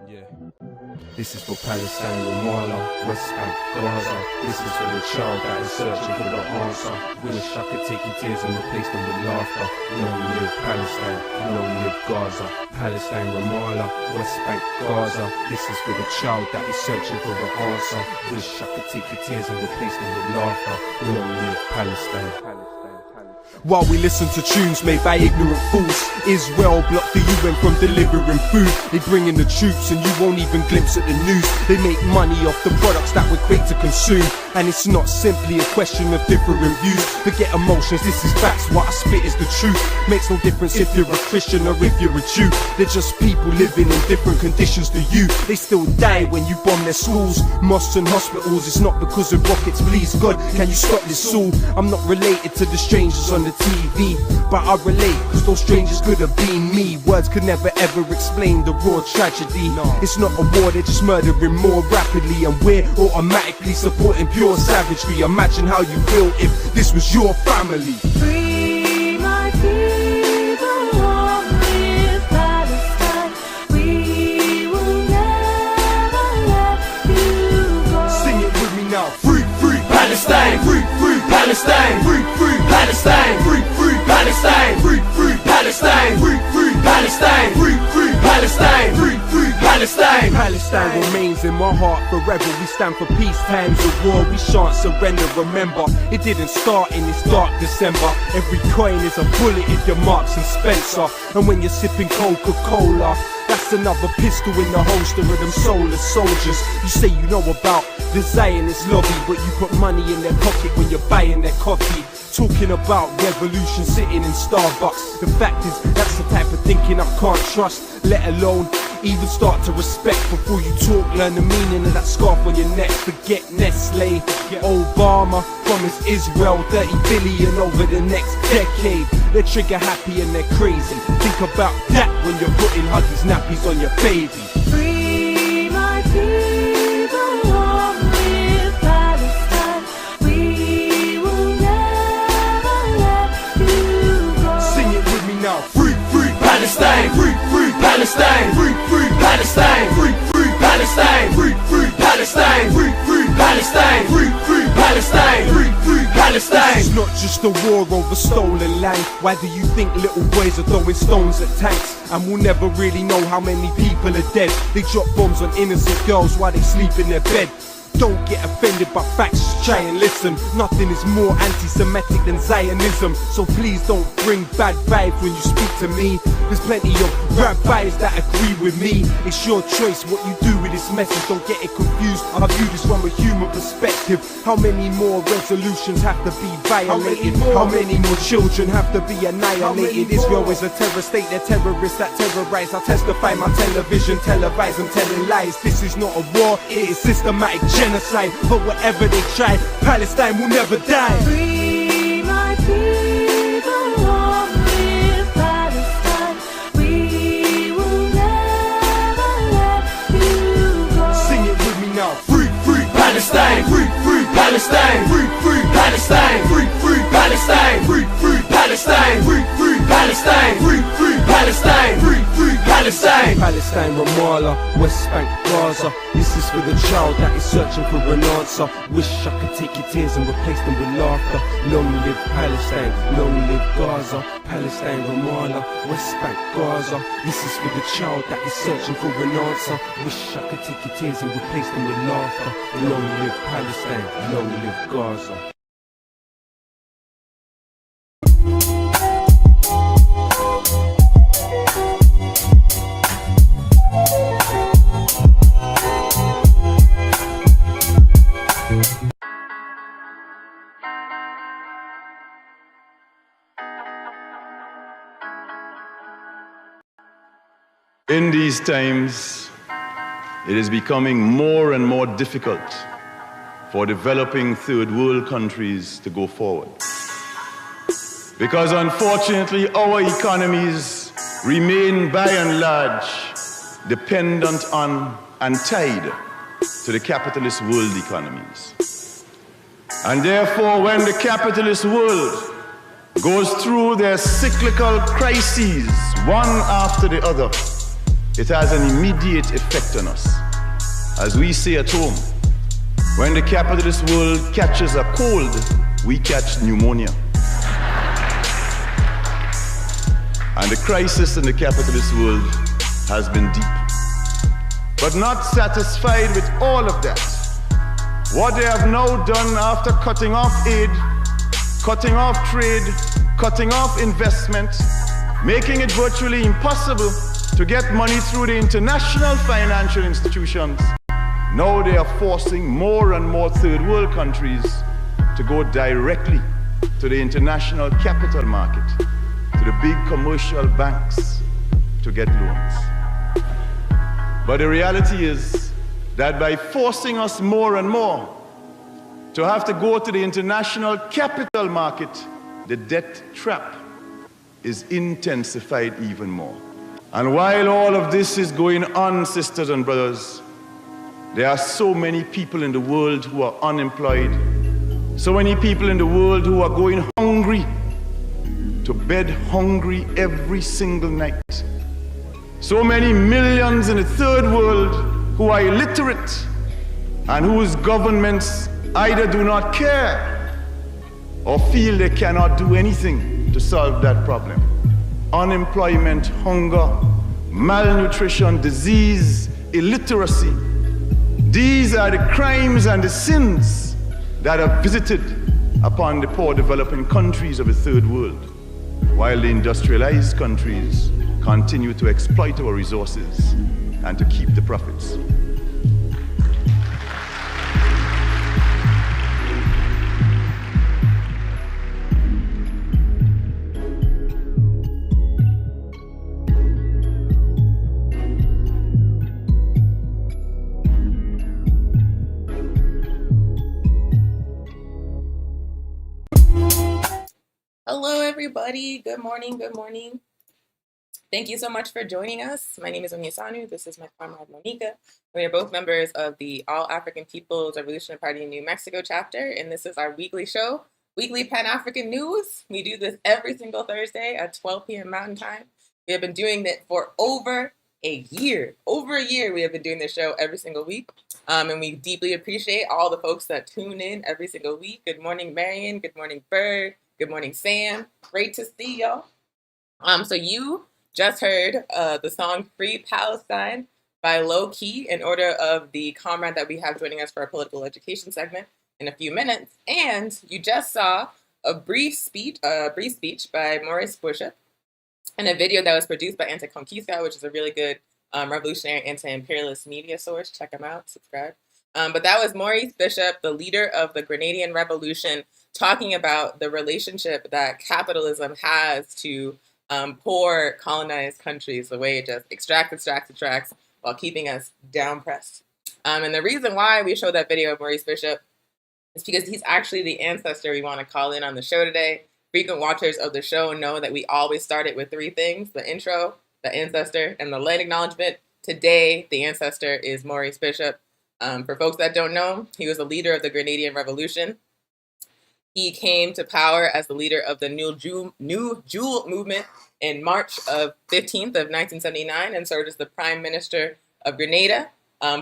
Yeah. This is for Palestine, Ramallah, West Bank, Gaza. This is for the child that is searching for the answer. Wish I could take your tears and replace them with laughter. Long live Palestine, long live Gaza. Palestine, Ramallah, West Bank, Gaza. This is for the child that is searching for the answer. Wish I could take your tears and replace them with laughter. Long live Palestine. While we listen to tunes made by ignorant fools, Israel blocked the UN from delivering food. They bring in the troops and you won't even glimpse at the news. They make money off the products that we're quick to consume. And it's not simply a question of differing views. Forget emotions, this is facts, what I spit is the truth. Makes no difference if you're a Christian or if you're a Jew. They're just people living in different conditions to you. They still die when you bomb their schools, mosques and hospitals. It's not because of rockets, please God, can you stop this all? I'm not related to the strangers on the TV, but I relate, cause those strangers could have been me. Words could never ever explain the raw tragedy. It's not a war, they're just murdering more rapidly, and we're automatically supporting pure savagery. Imagine how you feel if this was your family. Free my people, long live Palestine. We will never let you go. Sing it with me now. Free, free Palestine, free, free Palestine, free, free Palestine, free, free Palestine, free, free Palestine, free, free Palestine, free, free Palestine, free, free Palestine. Palestine remains in my heart forever. We stand for peace, times of war, we shan't surrender. Remember, it didn't start in this dark December. Every coin is a bullet if you're Marks and Spencer. And when you're sipping Coca-Cola, that's another pistol in the holster of them soulless soldiers. You say you know about the Zionist lobby, but you put money in their pocket when you're buying their coffee. Talking about revolution sitting in Starbucks. The fact is, that's the type of thinking I can't trust, let alone even start to respect. Before you talk, learn the meaning of that scarf on your neck. Forget Nestle, Obama promised Israel 30 billion over the next decade. They're trigger happy and they're crazy. Think about that when you're putting Huggies nappies on your baby. Free my people, long live Palestine. We will never let you go. Sing it with me now. Free, free Palestine, free, free Palestine, free, free Palestine, free, free Palestine, free, free Palestine, free, free Palestine, free, free Palestine, free, free Palestine. It's not just a war over stolen land. Why do you think little boys are throwing stones at tanks? And we'll never really know how many people are dead. They drop bombs on innocent girls while they sleep in their bed. Don't get offended by facts, just try and listen. Nothing is more anti-Semitic than Zionism. So please don't bring bad vibes when you speak to me. There's plenty of rabbis that agree with me. It's your choice what you do with this message, don't get it confused. I view this from a human perspective. How many more resolutions have to be violated? How many more children have to be annihilated? Israel is a terror state, they're terrorists that terrorize. I testify my television, televise, I'm telling lies. This is not a war, it is systematic genocide. But whatever they try, Palestine will never die. Free my people, long live Palestine. We will never let you go. Sing it with me now. Free, free Palestine, free, free Palestine, free, free Palestine, free, free Palestine, free, free Palestine, free, free Palestine, free, free Palestine, free, free Palestine. Palestine, Ramallah, West Bank, Gaza. This is for the child that is searching for an answer. Wish I could take your tears and replace them with laughter. Long live Palestine, long live Gaza. Palestine, Ramallah, West Bank, Gaza. This is for the child that is searching for an answer. Wish I could take your tears and replace them with laughter. Long live Palestine, long live Gaza. In these times, it is becoming more and more difficult for developing third world countries to go forward. Because unfortunately, our economies remain by and large dependent on and tied to the capitalist world economies. And therefore, when the capitalist world goes through their cyclical crises, one after the other, it has an immediate effect on us. As we say at home, when the capitalist world catches a cold, we catch pneumonia. And the crisis in the capitalist world has been deep. But not satisfied with all of that, what they have now done after cutting off aid, cutting off trade, cutting off investment, making it virtually impossible to get money through the international financial institutions, now they are forcing more and more third world countries to go directly to the international capital market, to the big commercial banks to get loans. But the reality is that by forcing us more and more to have to go to the international capital market, the debt trap is intensified even more. And while all of this is going on, sisters and brothers, there are so many people in the world who are unemployed, so many people in the world who are going hungry, to bed hungry every single night. So many millions in the third world who are illiterate and whose governments either do not care or feel they cannot do anything to solve that problem. Unemployment, hunger, malnutrition, disease, illiteracy. These are the crimes and the sins that are visited upon the poor developing countries of the third world, while the industrialized countries continue to exploit our resources and to keep the profits. Hello, everybody. Good morning. Good morning. Thank you so much for joining us. My name is Onyesanu. This is my comrade Monica. We are both members of the All African People's Revolutionary Party New Mexico chapter, and this is our weekly show, Weekly Pan-African News. We do this every single Thursday at 12 p.m. Mountain Time. We have been doing it for over a year. Over a year, we have been doing this show every single week, and we deeply appreciate all the folks that tune in every single week. Good morning, Marion. Good morning, Bird. Good morning, Sam. Great to see y'all. So you just heard the song Free Palestine by Low Key in order of the comrade that we have joining us for our political education segment in a few minutes. And you just saw a brief speech by Maurice Bishop and a video that was produced by Anti-Conquista, which is a really good revolutionary anti-imperialist media source. Check them out, subscribe. But that was Maurice Bishop, the leader of the Grenadian Revolution, talking about the relationship that capitalism has to poor colonized countries, the way it just extracts while keeping us down pressed. And the reason why we showed that video of Maurice Bishop is because he's actually the ancestor we want to call in on the show today. Frequent watchers of the show know that we always start it with three things: the intro, the ancestor, and the land acknowledgement. Today, the ancestor is Maurice Bishop. For folks that don't know, he was the leader of the Grenadian Revolution. He came to power as the leader of the New Jewel movement in March 15th of 1979 and served as the Prime Minister of Grenada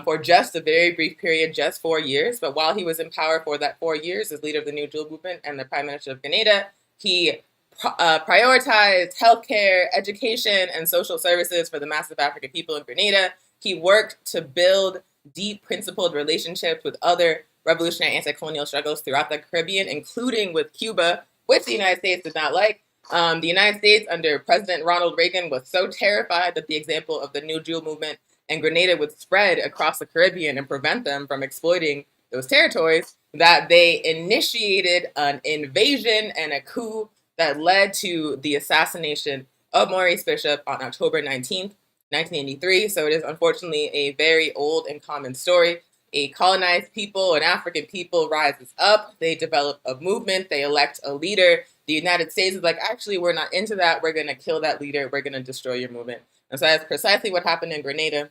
for just a very brief period, just 4 years. But while he was in power for that 4 years as leader of the New Jewel movement and the Prime Minister of Grenada, he prioritized healthcare, education, and social services for the massive African people in Grenada. He worked to build deep, principled relationships with other revolutionary anti-colonial struggles throughout the Caribbean, including with Cuba, which the United States did not like. The United States under President Ronald Reagan was so terrified that the example of the New Jewel movement and Grenada would spread across the Caribbean and prevent them from exploiting those territories that they initiated an invasion and a coup that led to the assassination of Maurice Bishop on October 19th, 1983. So it is unfortunately a very old and common story. A colonized people, an African people rises up, they develop a movement, they elect a leader. The United States is like, actually, we're not into that. We're going to kill that leader. We're going to destroy your movement. And so that's precisely what happened in Grenada.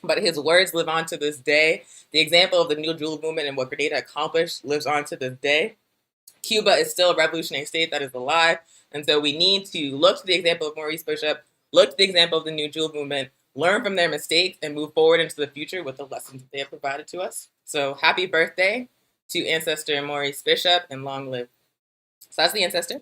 But his words live on to this day. The example of the New Jewel movement and what Grenada accomplished lives on to this day. Cuba is still a revolutionary state that is alive. And so we need to look to the example of Maurice Bishop, look to the example of the New Jewel movement, learn from their mistakes, and move forward into the future with the lessons that they have provided to us. So happy birthday to ancestor Maurice Bishop, and long live. So that's the ancestor.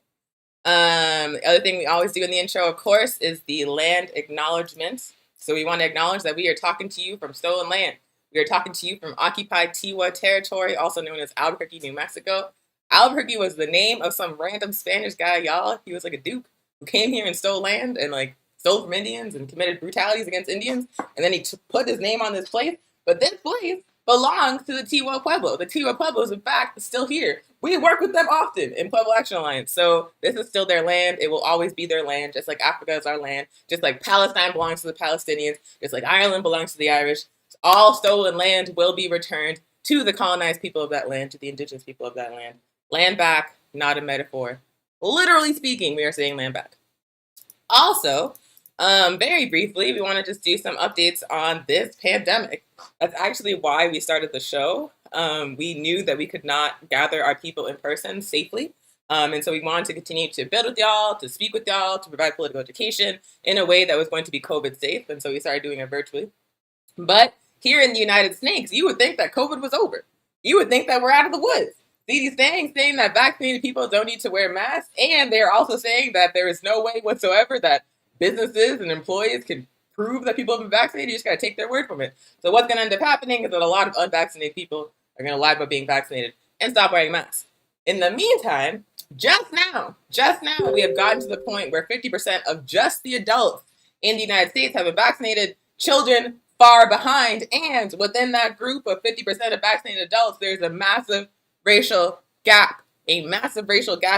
The other thing we always do in the intro, of course, is the land acknowledgement. So we want to acknowledge that we are talking to you from stolen land. We are talking to you from occupied Tiwa territory, also known as Albuquerque, New Mexico. Albuquerque was the name of some random Spanish guy, y'all. He was like a duke who came here and stole land and like stole from Indians and committed brutalities against Indians. And then he put his name on this place. But this place belongs to the Tiwa Pueblo. The Tiwa Pueblo is, in fact, still here. We work with them often in Pueblo Action Alliance. So this is still their land. It will always be their land, just like Africa is our land, just like Palestine belongs to the Palestinians, just like Ireland belongs to the Irish. All stolen land will be returned to the colonized people of that land, to the indigenous people of that land. Land back, not a metaphor. Literally speaking, we are saying land back. Also, very briefly, we want to just do some updates on this pandemic. That's actually why we started the show. We knew that we could not gather our people in person safely. And so we wanted to continue to build with y'all, to speak with y'all, to provide political education in a way that was going to be COVID safe. And so we started doing it virtually. But here in the United States, you would think that COVID was over. You would think that we're out of the woods. CDC saying that vaccinated people don't need to wear masks, and they're also saying that there is no way whatsoever that businesses and employees can prove that people have been vaccinated. You just gotta take their word from it. So what's gonna end up happening is that a lot of unvaccinated people are gonna lie about being vaccinated and stop wearing masks. In the meantime, just now, we have gotten to the point where 50% of just the adults in the United States have been vaccinated. Children far behind, and within that group of 50% of vaccinated adults, there's a massive racial gap,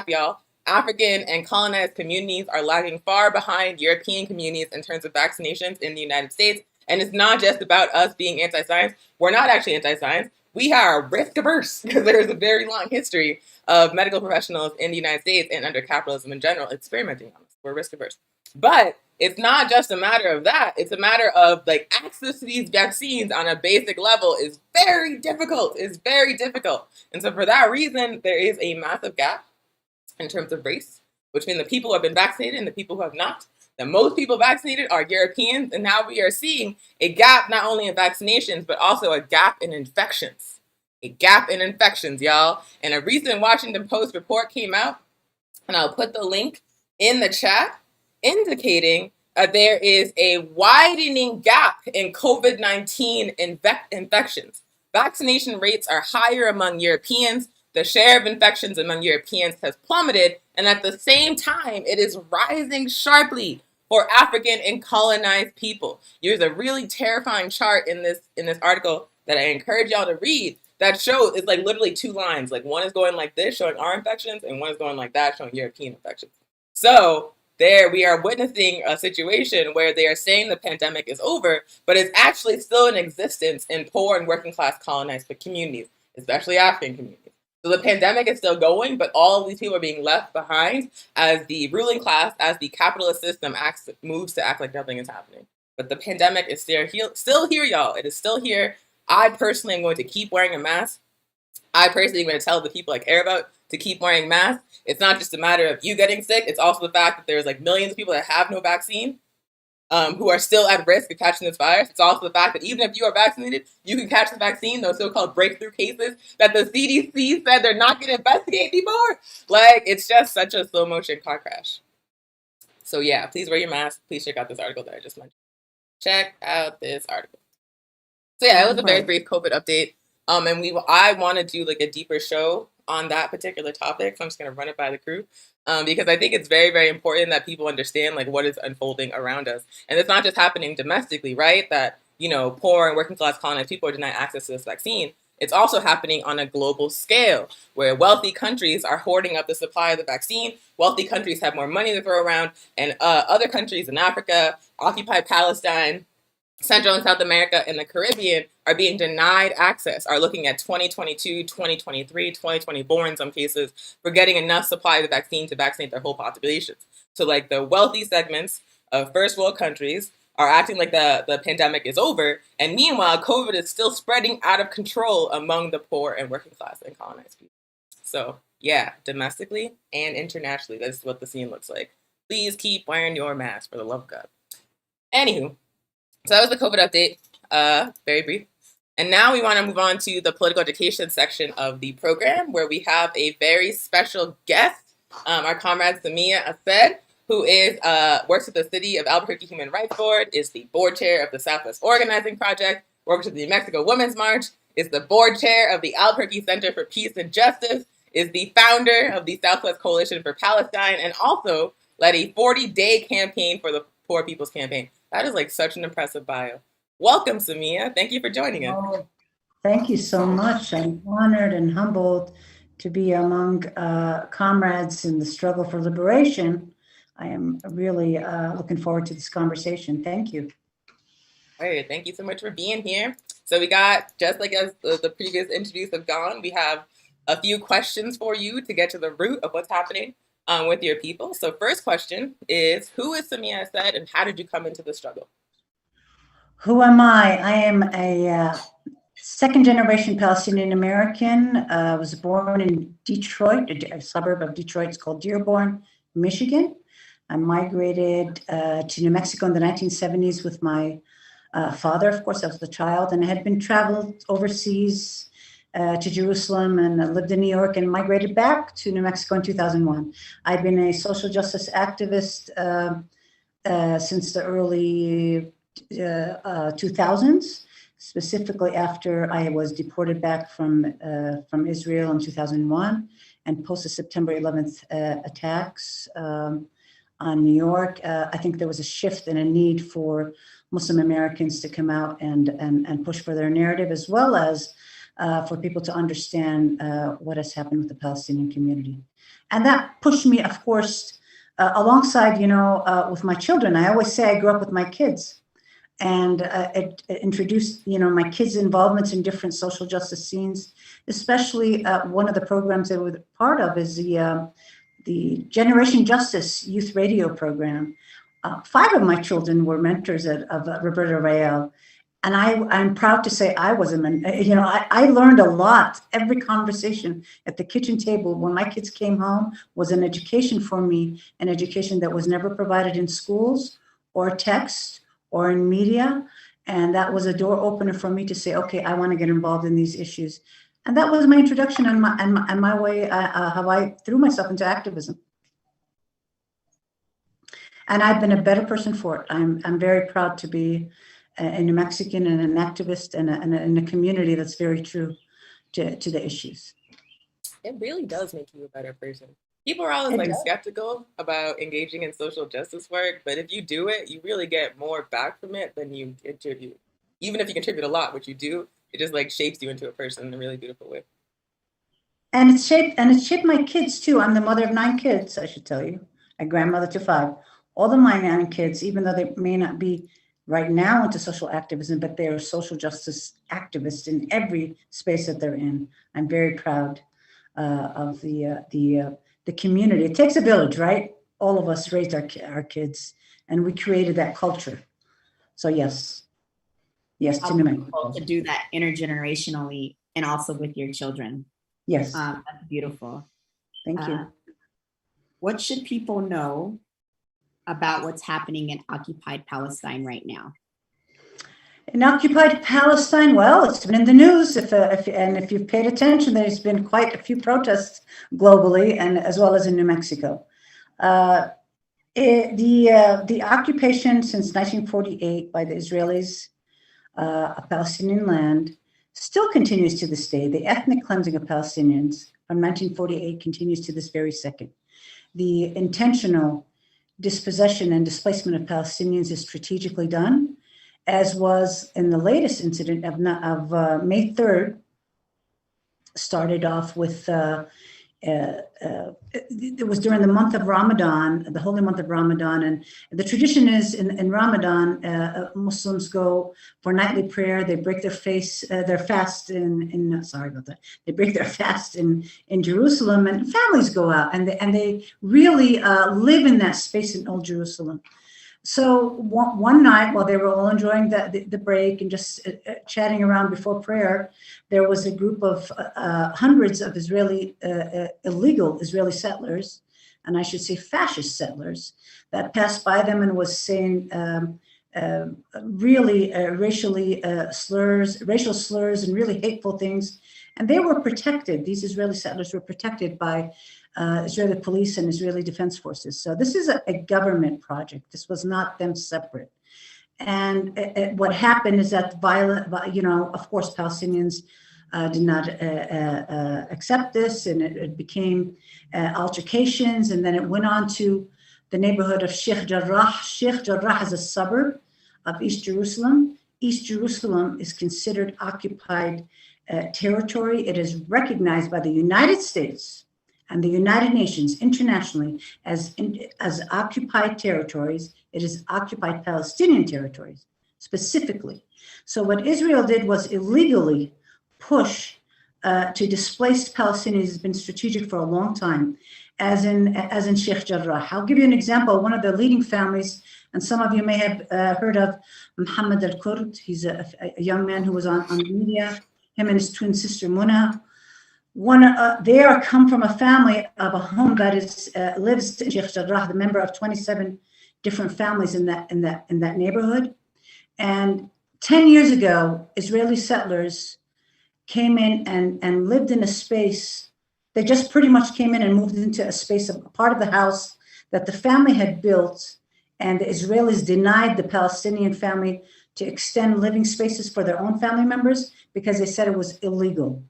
y'all. African and colonized communities are lagging far behind European communities in terms of vaccinations in the United States. And it's not just about us being anti-science. We're not actually anti-science. We are risk averse because there's a very long history of medical professionals in the United States and under capitalism in general experimenting on us. We're risk averse. But it's not just a matter of that. It's a matter of like access to these vaccines on a basic level is very difficult. It's very difficult. And so for that reason, there is a massive gap in terms of race between the people who have been vaccinated and the people who have not. The most people vaccinated are Europeans, and now we are seeing a gap not only in vaccinations, but also a gap in infections. A gap in infections, y'all. And a recent Washington Post report came out, and I'll put the link in the chat, indicating there is a widening gap in COVID-19 infections. Vaccination rates are higher among Europeans. The share of infections among Europeans has plummeted, and at the same time, it is rising sharply for African and colonized people. There's a really terrifying chart in this article that I encourage y'all to read that shows it's like literally two lines. Like one is going like this, showing our infections, and one is going like that, showing European infections. So there we are witnessing a situation where they are saying the pandemic is over, but it's actually still in existence in poor and working class colonized communities, especially African communities. So the pandemic is still going, but all of these people are being left behind as the ruling class, as the capitalist system moves to act like nothing is happening. But the pandemic is still here, y'all. It is still here. I personally am going to keep wearing a mask. I personally am going to tell the people I care about to keep wearing masks. It's not just a matter of you getting sick. It's also the fact that there's like millions of people that have no vaccine who are still at risk of catching this virus. It's also the fact that even if you are vaccinated, you can catch the vaccine, those so-called breakthrough cases that the CDC said they're not going to investigate anymore. Like, it's just such a slow motion car crash. So yeah, please wear your mask. Please check out this article that I just mentioned. Check out this article. So yeah, it was a very brief COVID update. And I want to do like a deeper show on that particular topic. So I'm just going to run it by the crew. Because I think it's very, very important that people understand like what is unfolding around us. And it's not just happening domestically, right? That, you know, poor and working class colonized people are denied access to this vaccine. It's also happening on a global scale where wealthy countries are hoarding up the supply of the vaccine. Wealthy countries have more money to throw around, and other countries in Africa, occupied Palestine, Central and South America, and the Caribbean are being denied access, are looking at 2022, 2023, 2024 in some cases for getting enough supply of the vaccine to vaccinate their whole populations. So like the wealthy segments of first world countries are acting like the pandemic is over. And meanwhile, COVID is still spreading out of control among the poor and working class and colonized people. So yeah, domestically and internationally, that's what the scene looks like. Please keep wearing your mask for the love of God. Anywho, So that was the COVID update, very brief. And now we want to move on to the political education section of the program, where we have a very special guest, our comrade Samia Assed, who is works with the City of Albuquerque Human Rights Board, is the board chair of the Southwest Organizing Project, works with the New Mexico Women's March, is the board chair of the Albuquerque Center for Peace and Justice, is the founder of the Southwest Coalition for Palestine, and also led a 40-day campaign for the Poor People's Campaign. That is like such an impressive bio. Welcome, Samia. Thank you for joining us. Oh, thank you so much. I'm honored and humbled to be among comrades in the struggle for liberation. I am really looking forward to this conversation. Thank you. All right, thank you so much for being here. So we got, just like as the previous interviews have gone, we have a few questions for you to get to the root of what's happening with your people. So first question is, who is Samia Assed and how did you come into the struggle? Who am I? I am a second generation Palestinian American. I was born in Detroit, a suburb of Detroit. It's called Dearborn, Michigan. I migrated to New Mexico in the 1970s with my father. Of course, I was a child, and I had been traveled overseas to Jerusalem, and I lived in New York and migrated back to New Mexico in 2001. I've been a social justice activist since the early 2000s, specifically after I was deported back from Israel in 2001 and post the September 11th attacks on New York. I think there was a shift and a need for Muslim Americans to come out and push for their narrative, as well as for people to understand what has happened with the Palestinian community. And that pushed me, of course, alongside, with my children. I always say I grew up with my kids. And it introduced, my kids' involvements in different social justice scenes, especially one of the programs that we're part of is the Generation Justice Youth Radio program. 5 of my children were mentors of Roberta Rael. And I'm proud to say I was I learned a lot. Every conversation at the kitchen table when my kids came home was an education for me, an education that was never provided in schools or text or in media. And that was a door opener for me to say, okay, I want to get involved in these issues. And that was my introduction and my way, how I threw myself into activism. And I've been a better person for it. I'm very proud to be a New Mexican and an activist and in a community that's very true to the issues. It really does make you a better person. People are always skeptical about engaging in social justice work, but if you do it, you really get more back from it than you contribute. Even if you contribute a lot, which you do, it just shapes you into a person in a really beautiful way. And it shaped my kids too. I'm the mother of 9 kids, I should tell you, a grandmother to 5. All of my 9 kids, even though they may not be right now into social activism, but they are social justice activists in every space that they're in. I'm very proud of the community. It takes a village, right? All of us raised our kids, and we created that culture. So yes, to New Mexico. To do that intergenerationally and also with your children. Yes, that's beautiful. Thank you. What should people know about what's happening in occupied Palestine right now? In occupied Palestine, well, it's been in the news. If you've paid attention, there's been quite a few protests globally, and as well as in New Mexico. The occupation since 1948 by the Israelis of Palestinian land still continues to this day. The ethnic cleansing of Palestinians from 1948 continues to this very second. The intentional dispossession and displacement of Palestinians is strategically done, as was in the latest incident of May 3rd, started off with, it was during the month of Ramadan, the holy month of Ramadan. And the tradition is in Ramadan, Muslims go for nightly prayer. They break their fast They break their fast in Jerusalem, and families go out and they really live in that space in Old Jerusalem. So one night, while they were all enjoying the break and just chatting around before prayer, there was a group of hundreds of illegal Israeli settlers, and I should say fascist settlers, that passed by them and was saying, really racial slurs, and really hateful things. And they were protected. These Israeli settlers were protected by Israeli police and Israeli defense forces. So this is a government project. This was not them separate. And what happened is that of course, Palestinians did not accept this, and it became altercations, and then it went on to the neighborhood of Sheikh Jarrah. Sheikh Jarrah is a suburb of East Jerusalem. East Jerusalem is considered occupied territory. It is recognized by the United States and the United Nations internationally as occupied territories. It is occupied Palestinian territories specifically. So what Israel did was illegally push to displaced Palestinians. Has been strategic for a long time, as in Sheikh Jarrah. I'll give you an example. One of the leading families, and some of you may have heard of Muhammad al-Kurd. He's a young man who was on the media. Him and his twin sister Muna. They come from a family of a home that lives in Sheikh Jarrah, the member of 27 different families in that neighborhood. And 10 years ago, Israeli settlers came in and lived in a space. They just pretty much came in and moved into a space, a part of the house that the family had built, and the Israelis denied the Palestinian family to extend living spaces for their own family members because they said it was illegal,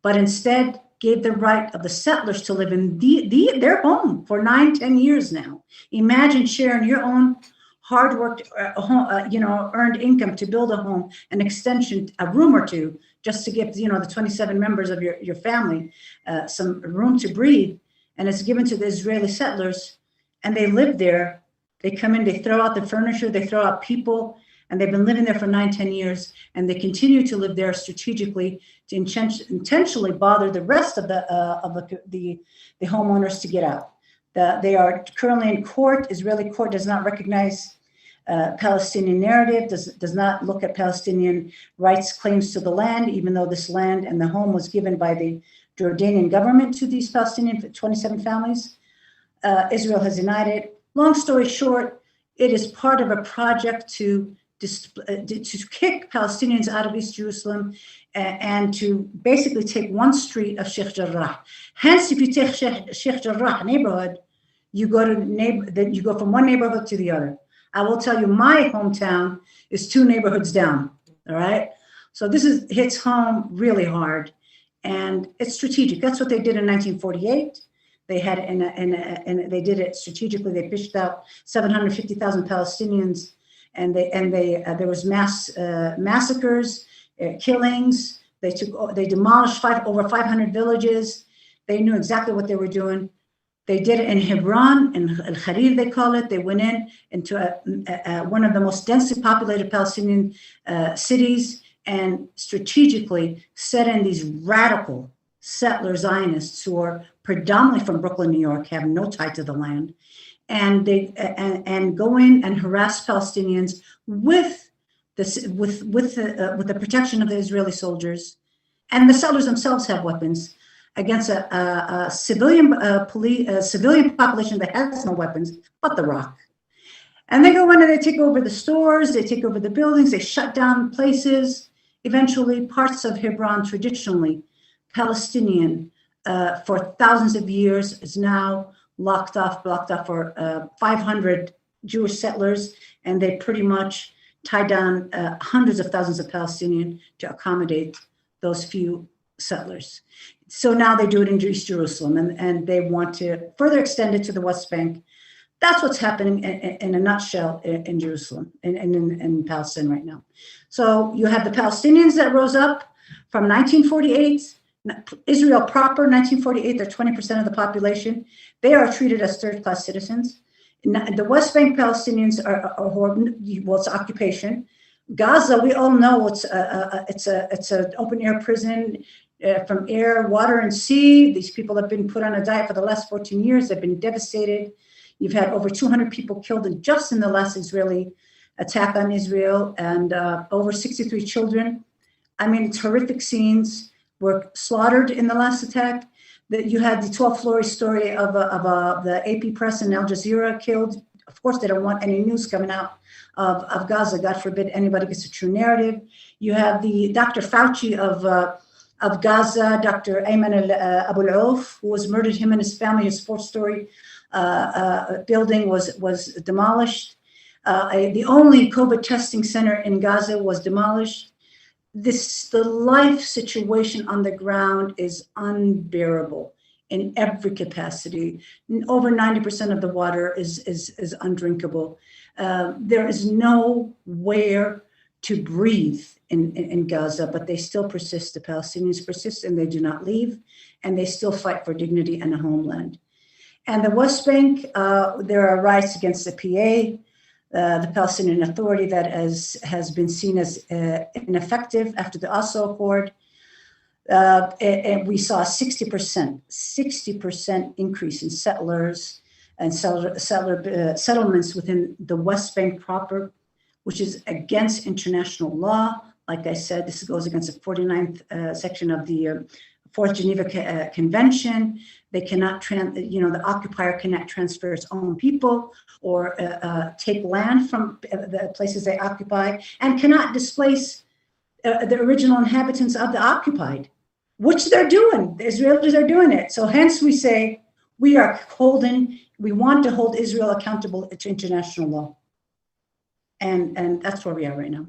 but instead gave the right of the settlers to live in their home for 9-10 years now. Imagine sharing your own hard-worked, earned income to build a home, an extension, a room or two, just to give the 27 members of your family some room to breathe. And it's given to the Israeli settlers, and they live there. They come in, they throw out the furniture, they throw out people, and they've been living there for 9-10 years, and they continue to live there strategically to intentionally bother the rest of the homeowners to get out. They are currently in court. Israeli court does not recognize Palestinian narrative, does not look at Palestinian rights claims to the land, even though this land and the home was given by the Jordanian government to these Palestinian 27 families. Israel has denied it. Long story short, it is part of a project to kick Palestinians out of East Jerusalem and to basically take one street of Sheikh Jarrah. Hence, if you take Sheikh Jarrah neighborhood, you go from one neighborhood to the other. I will tell you, my hometown is 2 neighborhoods down. All right, so this hits home really hard, and it's strategic. That's what they did in 1948. They had and they did it strategically. They fished out 750,000 Palestinians, and there was mass massacres, killings. They demolished over 500 villages. They knew exactly what they were doing. They did it in Hebron, in Al-Kharir, they call it. They went into one of the most densely populated Palestinian cities and strategically set in these radical settler Zionists who are predominantly from Brooklyn, New York, have no tie to the land, and they go in and harass Palestinians with the protection of the Israeli soldiers, and the settlers themselves have weapons against a civilian population that has no weapons but the rock. And they go in and they take over the stores, they take over the buildings, they shut down places. Eventually, parts of Hebron, traditionally Palestinian for thousands of years, is now blocked off for 500 Jewish settlers, and they pretty much tie down hundreds of thousands of Palestinians to accommodate those few settlers. So now they do it in East Jerusalem, and they want to further extend it to the West Bank. That's what's happening in a nutshell in Jerusalem, in Palestine right now. So you have the Palestinians that rose up from 1948, Israel proper, 1948, they're 20% of the population. They are treated as third-class citizens. The West Bank Palestinians it's occupation. Gaza, we all know it's an open-air prison from air, water, and sea. These people have been put on a diet for the last 14 years. They've been devastated. You've had over 200 people killed just in the last Israeli attack on Israel, and over 63 children. I mean, it's horrific scenes. Were slaughtered in the last attack. That you had the 12 Flory story of the AP press and Al Jazeera killed of course, they don't want any news coming out of Gaza. God forbid anybody gets a true narrative. You have the Dr. Fauci of Gaza, Dr. Ayman Abu al-Auf, who was murdered, him and his family. His fourth-story building was demolished. The only COVID testing center in Gaza was demolished. The life situation on the ground is unbearable in every capacity. Over 90% of the water is undrinkable. There is nowhere to breathe in Gaza, but they still persist. The Palestinians persist, and they do not leave, and they still fight for dignity and a homeland. And the West Bank, there are riots against the PA, the Palestinian Authority, that has been seen as ineffective after the Oslo Accord. And we saw a 60% increase in settlers and settlements within the West Bank proper, which is against international law. Like I said, this goes against the 49th section of the Fourth Geneva Convention. They cannot, the occupier cannot transfer its own people or take land from the places they occupy, and cannot displace the original inhabitants of the occupied, which they're doing. The Israelis are doing it. So hence we say we want to hold Israel accountable to international law. And that's where we are right now.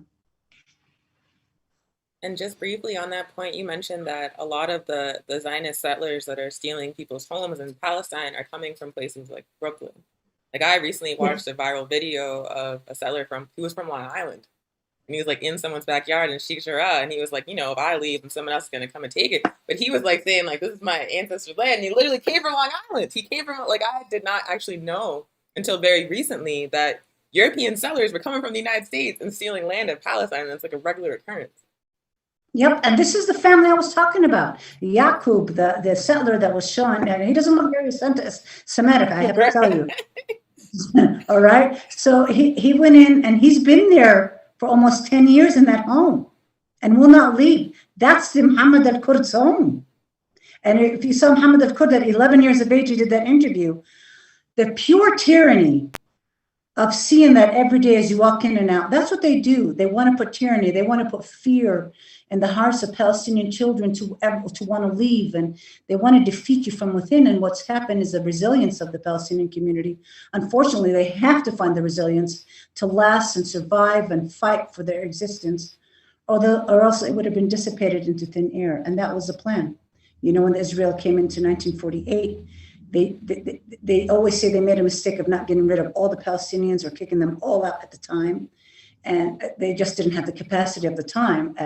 And just briefly on that point, you mentioned that a lot of the Zionist settlers that are stealing people's homes in Palestine are coming from places like Brooklyn. Like, I recently watched a viral video of a settler who was from Long Island. And he was like in someone's backyard in Sheikh Jarrah, and he was like, if I leave, then someone else is going to come and take it. But he was like saying, like, this is my ancestors' land. And he literally came from Long Island. He came from, like, I did not actually know until very recently that European settlers were coming from the United States and stealing land in Palestine. And it's like a regular occurrence. Yep, and this is the family I was talking about. Yaqub, the settler that was shown, and he doesn't look very Semitic, I have to tell you. All right, so he went in, and he's been there for almost 10 years in that home and will not leave. That's the Muhammad al-Kurd's home. And if you saw Muhammad al-Kurd at 11 years of age, he did that interview. The pure tyranny of seeing that every day as you walk in and out, that's what they do. They want to put tyranny, they want to put fear in the hearts of Palestinian children to want to leave, and they want to defeat you from within. And what's happened is the resilience of the Palestinian community. Unfortunately, they have to find the resilience to last and survive and fight for their existence, or else it would have been dissipated into thin air. And that was the plan. When Israel came into 1948, they always say they made a mistake of not getting rid of all the Palestinians or kicking them all out at the time. And they just didn't have the capacity of the time.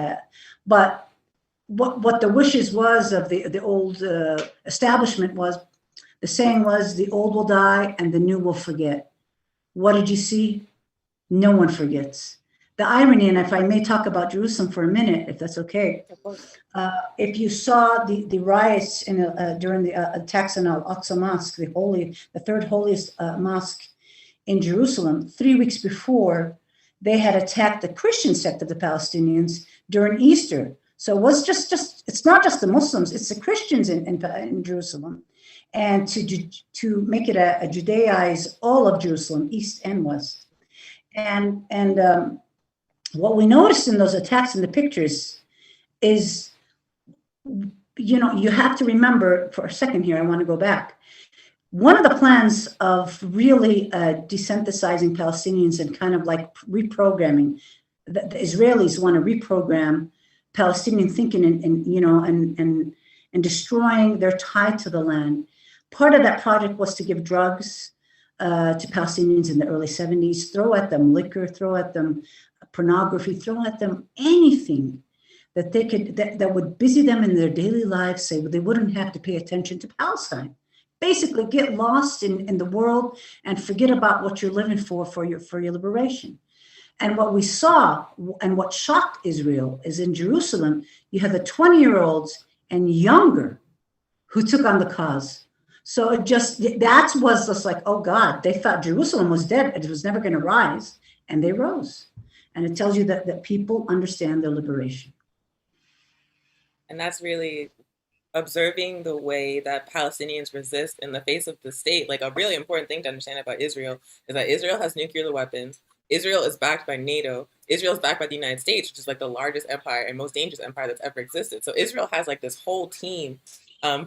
But what the wishes was of the old establishment was, the saying was, the old will die and the new will forget. What did you see? No one forgets. The irony, and if I may talk about Jerusalem for a minute, if that's okay. If you saw the riots during the attacks on Al-Aqsa Mosque, the third holiest mosque in Jerusalem, 3 weeks before, they had attacked the Christian sect of the Palestinians during Easter. So it was it's not just the Muslims, it's the Christians in Jerusalem. And to make it a Judaize all of Jerusalem, east and west. And what we noticed in those attacks in the pictures is, you have to remember for a second here, I want to go back. One of the plans of really desynthesizing Palestinians and kind of like reprogramming, the Israelis want to reprogram Palestinian thinking and destroying their tie to the land. Part of that project was to give drugs to Palestinians in the early 70s, throw at them liquor, throw at them pornography, throw at them anything that they could, that would busy them in their daily lives, so they wouldn't have to pay attention to Palestine. Basically get lost in the world and forget about what you're living for your liberation. And what we saw and what shocked Israel is in Jerusalem, you have the 20-year-olds and younger who took on the cause. So that was just like, oh God, they thought Jerusalem was dead. It was never going to rise. And they rose. And it tells you that people understand their liberation. And that's really observing the way that Palestinians resist in the face of the state. Like, a really important thing to understand about Israel is that Israel has nuclear weapons. Israel is backed by NATO. Israel is backed by the United States, which is like the largest empire and most dangerous empire that's ever existed. So Israel has like this whole team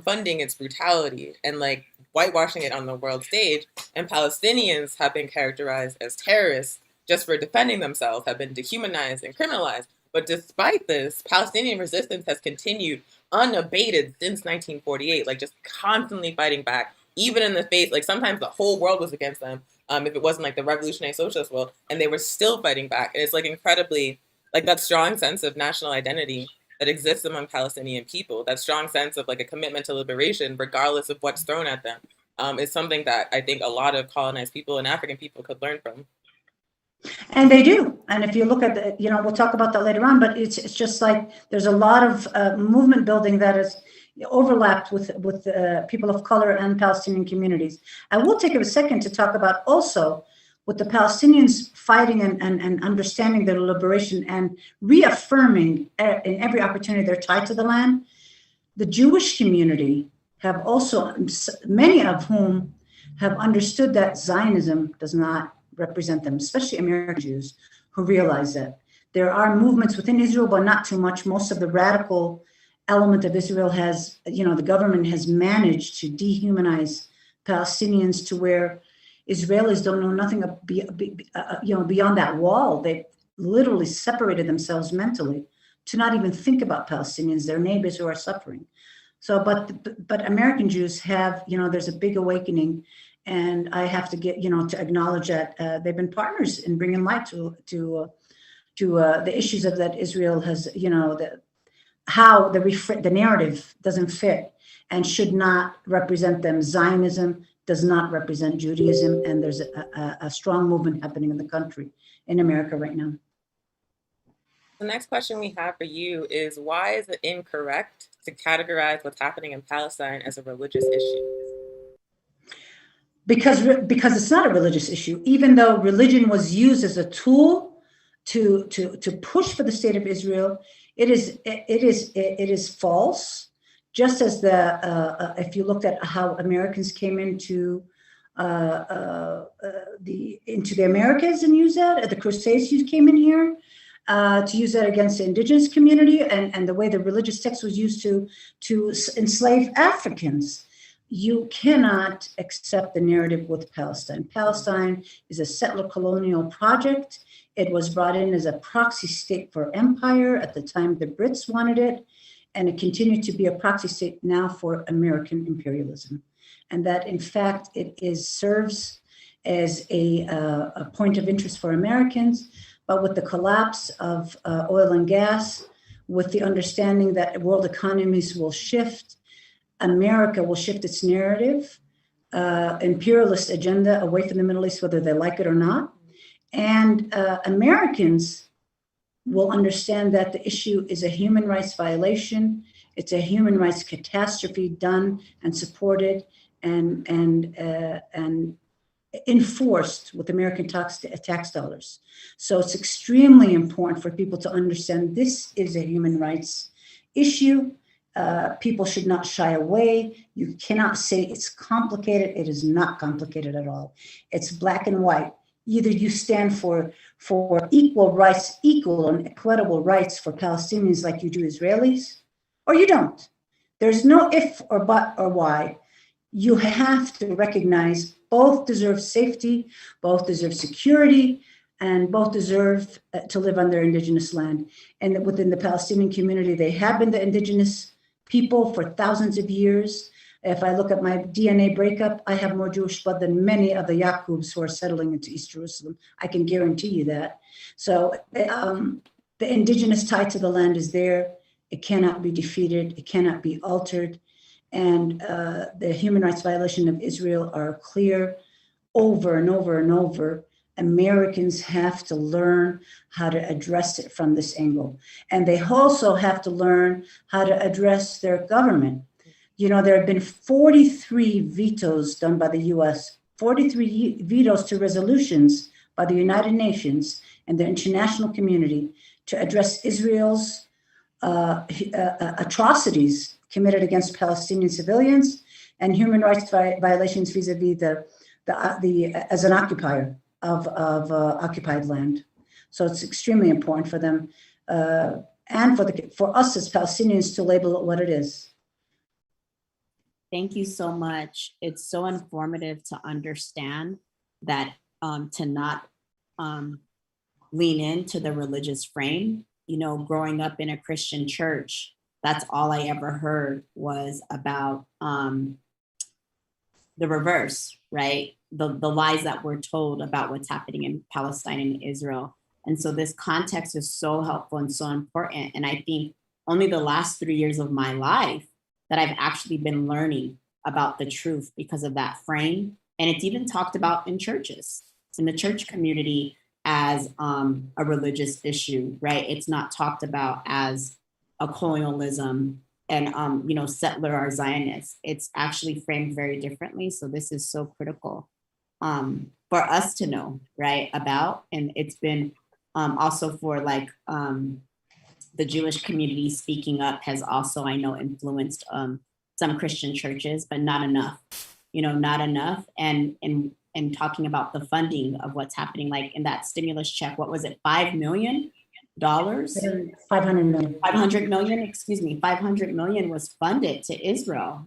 funding its brutality and like whitewashing it on the world stage. And Palestinians have been characterized as terrorists just for defending themselves, have been dehumanized and criminalized. But despite this, Palestinian resistance has continued unabated since 1948, like just constantly fighting back, even in the face, like sometimes the whole world was against them, if it wasn't like the revolutionary socialist world, and they were still fighting back. And it's like incredibly, like that strong sense of national identity that exists among Palestinian people, that strong sense of like a commitment to liberation, regardless of what's thrown at them, is something that I think a lot of colonized people and African people could learn from. And they do. And if you look at the, we'll talk about that later on, but it's just like there's a lot of movement building that is overlapped with people of color and Palestinian communities. I will take a second to talk about also with the Palestinians fighting and understanding their liberation and reaffirming in every opportunity they're tied to the land. The Jewish community have also, many of whom have understood that Zionism does not represent them, especially American Jews who realize that. There are movements within Israel, but not too much. Most of the radical element of Israel has, the government has managed to dehumanize Palestinians to where Israelis don't know nothing beyond that wall. They literally separated themselves mentally to not even think about Palestinians, their neighbors who are suffering. So, but American Jews have, there's a big awakening. And I have to get, to acknowledge that they've been partners in bringing light to the issues of that Israel has, how the narrative doesn't fit and should not represent them. Zionism does not represent Judaism, and there's a strong movement happening in the country, in America right now. The next question we have for you is, why is it incorrect to categorize what's happening in Palestine as a religious issue? Because it's not a religious issue, even though religion was used as a tool to push for the state of Israel, it is false. Just as if you looked at how Americans came into the Americas and used that, the Crusades came in here to use that against the indigenous community, and the way the religious text was used to enslave Africans. You cannot accept the narrative with Palestine. Palestine is a settler colonial project. It was brought in as a proxy state for empire at the time the Brits wanted it, and it continued to be a proxy state now for American imperialism. And that, in fact, serves as a point of interest for Americans, but with the collapse of oil and gas, with the understanding that world economies will shift, America will shift its narrative, imperialist agenda away from the Middle East, whether they like it or not. And Americans will understand that the issue is a human rights violation. It's a human rights catastrophe done and supported and enforced with American tax dollars. So it's extremely important for people to understand this is a human rights issue. People should not shy away. You cannot say it's complicated. It is not complicated at all. It's black and white. Either you stand for equal rights, equal and equitable rights for Palestinians like you do Israelis, or you don't. There's no if or but or why. You have to recognize both deserve safety, both deserve security, and both deserve to live on their indigenous land. And within the Palestinian community, they have been the indigenous people for thousands of years. If I look at my DNA breakup, I have more Jewish blood than many of the Yaqubs who are settling into East Jerusalem. I can guarantee you that. So the indigenous tie to the land is there. It cannot be defeated. It cannot be altered. And the human rights violation of Israel are clear over and over and over. Americans have to learn how to address it from this angle. And they also have to learn how to address their government. There have been 43 vetoes done by the US, 43 vetoes to resolutions by the United Nations and the international community to address Israel's atrocities committed against Palestinian civilians and human rights violations vis-a-vis as an occupier of occupied land. So it's extremely important for them and for us as Palestinians to label it what it is. Thank you so much. It's so informative to understand that to not lean into the religious frame. You know, growing up in a Christian church, that's all I ever heard was about the reverse, right? The lies that we're told about what's happening in Palestine and Israel. And so this context is so helpful and so important. And I think only the last 3 years of my life that I've actually been learning about the truth because of that frame. And it's even talked about in churches, in the church community as a religious issue, right? It's not talked about as a colonialism and, settler or Zionists. It's actually framed very differently. So this is so critical for us to know, right, about. And it's been also for the Jewish community speaking up has also, I know, influenced some Christian churches, but not enough, not enough. And talking about the funding of what's happening, like in that stimulus check, what was it, $5 million? 500 million. 500 million, excuse me, 500 million was funded to Israel,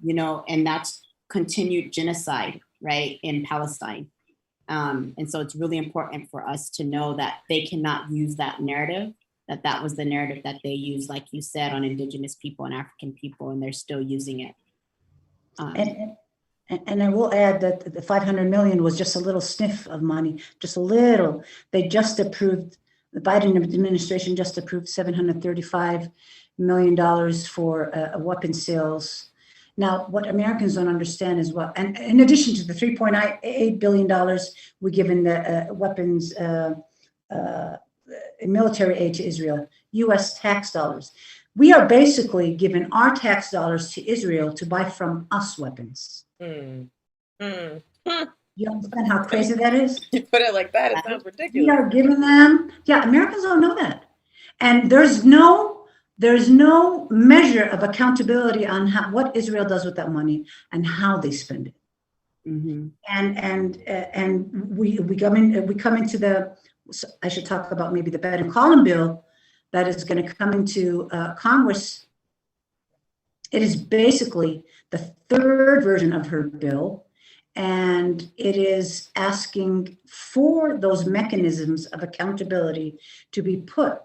and that's continued genocide, right, in Palestine. And so it's really important for us to know that they cannot use that narrative, that was the narrative that they used, like you said, on Indigenous people and African people, and they're still using it. And I will add that the 500 million was just a little sniff of money, just a little. They just approved, the Biden administration just approved $735 million for weapons sales. Now, what Americans don't understand is what, and in addition to the $3.8 billion we give in the weapons military aid to Israel, US tax dollars. We are basically giving our tax dollars to Israel to buy from us weapons. You understand how crazy that is? You put it like that, it sounds ridiculous. We are giving them, Americans don't know that. And there's no measure of accountability on what Israel does with that money and how they spend it. Mm-hmm. And we come into the, I should talk about maybe the Bannon-Collin bill that is going to come into Congress. It is basically the third version of her bill, and it is asking for those mechanisms of accountability to be put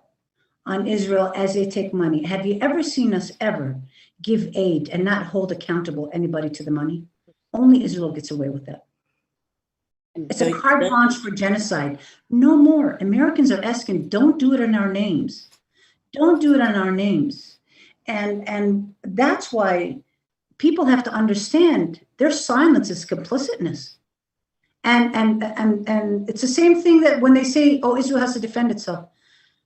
on Israel as they take money. Have you ever seen us ever give aid and not hold accountable anybody to the money? Only Israel gets away with that. It's a carte blanche for genocide. No more. Americans are asking, don't do it in our names. Don't do it on our names. And that's why people have to understand their silence is complicitness. And it's the same thing that when they say, oh, Israel has to defend itself.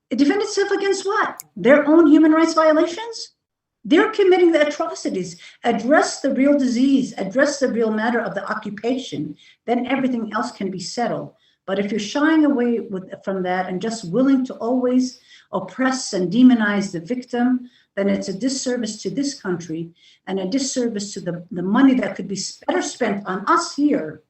It defend itself against what? Their own human rights violations? They're committing the atrocities. Address the real disease, address the real matter of the occupation, then everything else can be settled. But if you're shying away from that and just willing to always oppress and demonize the victim, then it's a disservice to this country and a disservice to the money that could be better spent on us here.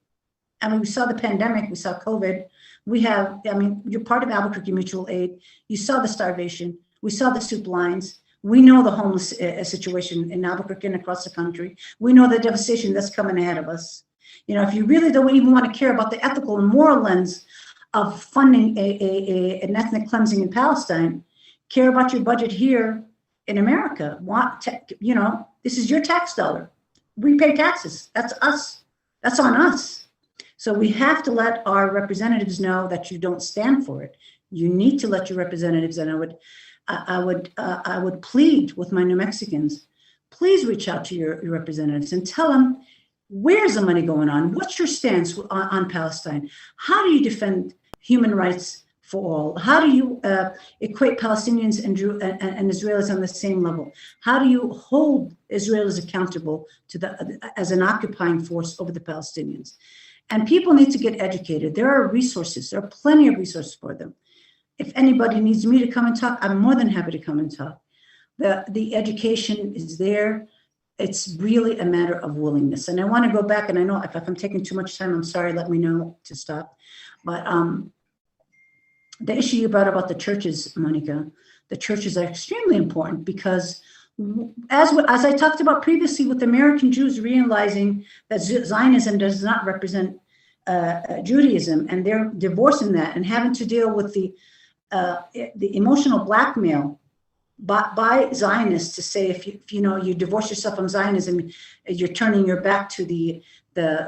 I mean, we saw the pandemic, we saw COVID. You're part of Albuquerque Mutual Aid. You saw the starvation. We saw the soup lines. We know the homeless situation in Albuquerque and across the country. We know the devastation that's coming ahead of us. If you really don't even want to care about the ethical and moral lens of funding an ethnic cleansing in Palestine, care about your budget here in America. This is your tax dollar. We pay taxes. That's us. That's on us. So we have to let our representatives know that you don't stand for it. You need to let your representatives, and I would plead with my New Mexicans, please reach out to your representatives and tell them, where's the money going on? What's your stance on Palestine? How do you defend human rights for all? How do you equate Palestinians and Israelis on the same level? How do you hold Israelis accountable as an occupying force over the Palestinians? And people need to get educated. There are resources. There are plenty of resources for them. If anybody needs me to come and talk, I'm more than happy to come and talk. The education is there. it's really a matter of willingness. And I want to go back, and I know if I'm taking too much time, I'm sorry, let me know to stop. But the issue you brought about the churches, Monica, the churches are extremely important because as I talked about previously with American Jews realizing that Zionism does not represent Judaism, and they're divorcing that and having to deal with the emotional blackmail by Zionists to say if you divorce yourself from Zionism, you're turning your back to the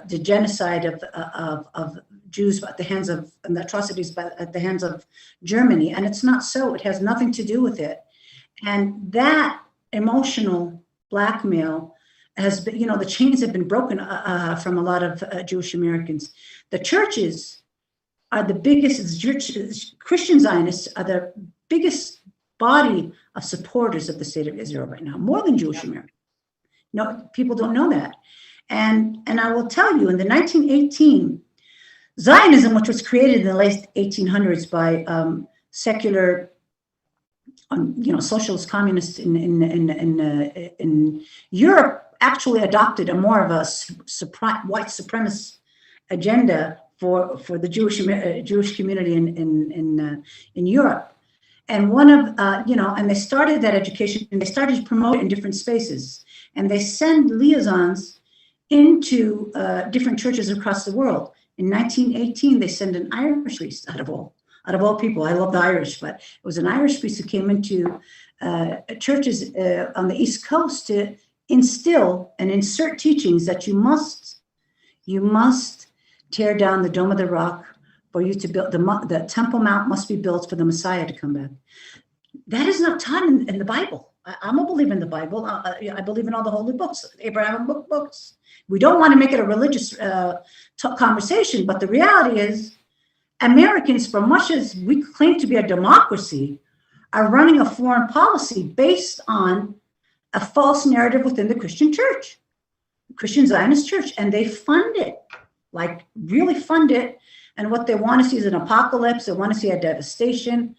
genocide of Jews at the hands of, and the atrocities at the hands of Germany, and it's not so. It has nothing to do with it, and that emotional blackmail has been, the chains have been broken from a lot of Jewish Americans. The churches are the biggest. Christian Zionists are the biggest body of supporters of the state of Israel right now, more than Jewish Americans. No, people don't know that. And I will tell you, in the 1918, Zionism, which was created in the late 1800s by secular, socialist communists in Europe, actually adopted a more of a white supremacist agenda for the Jewish community in Europe. And one of, and they started that education, and they started to promote it in different spaces. And they send liaisons into different churches across the world. In 1918, they sent an Irish priest out of all people. I love the Irish, but it was an Irish priest who came into churches on the East Coast to instill and insert teachings that you must tear down the Dome of the Rock for you to build. The Temple Mount must be built for the Messiah to come back. That is not taught in the Bible. I'm a believer in the Bible. I believe in all the holy books, Abraham books. We don't want to make it a religious conversation, but the reality is Americans, for much as we claim to be a democracy, are running a foreign policy based on a false narrative within the Christian church, Christian Zionist church, and they fund it, like really fund it. And what they want to see is an apocalypse. They want to see a devastation.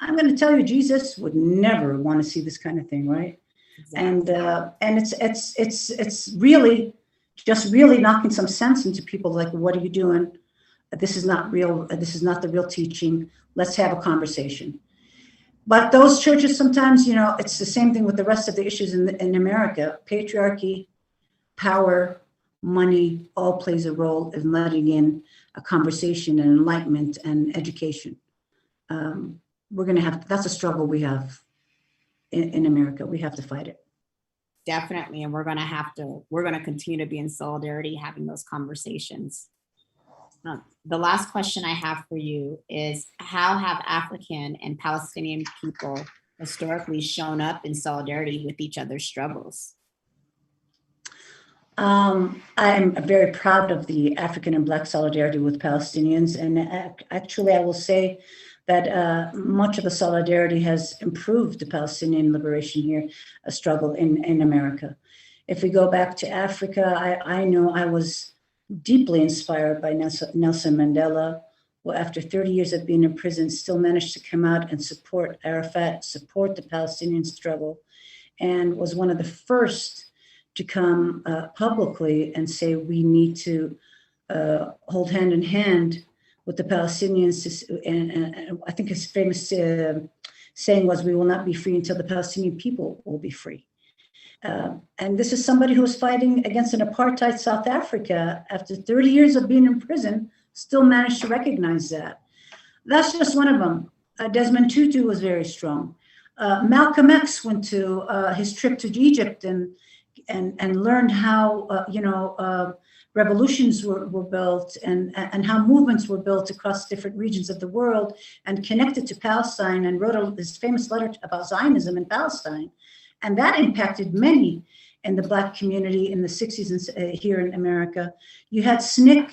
I'm going to tell you, Jesus would never want to see this kind of thing, right? Exactly. And it's really just really knocking some sense into people. Like, what are you doing? This is not real. This is not the real teaching. Let's have a conversation. But those churches sometimes, it's the same thing with the rest of the issues in America. Patriarchy, power, money, all plays a role in letting in a conversation and enlightenment and education. We're going to have, that's a struggle we have in America. We have to fight it. Definitely. And we're going to continue to be in solidarity, having those conversations. The last question I have for you is, how have African and Palestinian people historically shown up in solidarity with each other's struggles? I am very proud of the African and Black solidarity with Palestinians. And actually, I will say that much of the solidarity has improved the Palestinian liberation here, a struggle in America. If we go back to Africa, I know I was deeply inspired by Nelson Mandela, who after 30 years of being in prison still managed to come out and support Arafat, support the Palestinian struggle, and was one of the first to come publicly and say we need to hold hand in hand with the Palestinians. And I think his famous saying was, "We will not be free until the Palestinian people will be free." And this is somebody who was fighting against an apartheid South Africa after 30 years of being in prison, still managed to recognize that. That's just one of them. Desmond Tutu was very strong. Malcolm X went to his trip to Egypt and learned how revolutions were built and how movements were built across different regions of the world, and connected to Palestine, and wrote this famous letter about Zionism in Palestine. And that impacted many in the Black community in the 60s and here in America. You had SNCC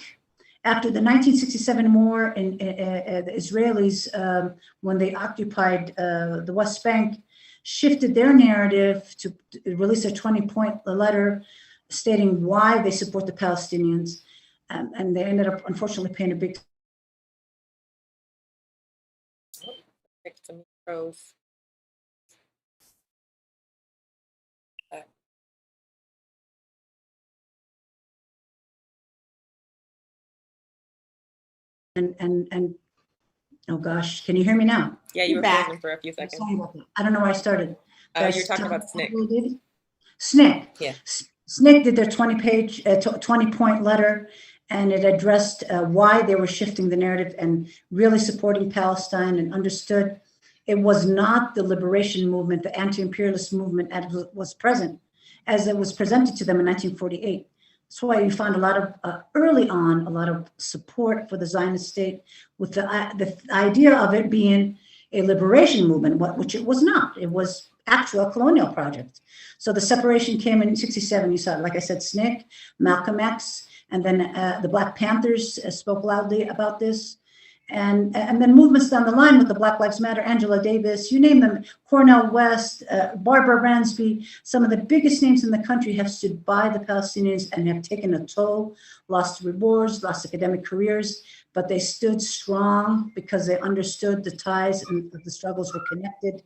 after the 1967 war, the Israelis, when they occupied the West Bank, shifted their narrative to release a 20-point letter stating why they support the Palestinians. And they ended up, unfortunately, paying a big... Some pros. and oh gosh, can you hear me now? Yeah, you You're were back. frozen for a few seconds. Sorry about that. I don't know where I started. You're talking about SNCC. SNCC. Yeah. SNCC did their 20-page, 20-point letter, and it addressed why they were shifting the narrative and really supporting Palestine, and understood it was not the liberation movement, the anti-imperialist movement as it was presented to them in 1948. That's why you found a lot of, early on, a lot of support for the Zionist state, with the idea of it being a liberation movement, which it was not. It was actual colonial project. So the separation came in 67. You saw, like I said, SNCC, Malcolm X, and then the Black Panthers spoke loudly about this. And then movements down the line with the Black Lives Matter, Angela Davis, you name them, Cornel West, Barbara Ransby, some of the biggest names in the country have stood by the Palestinians and have taken a toll, lost rewards, lost academic careers, but they stood strong because they understood the ties and the struggles were connected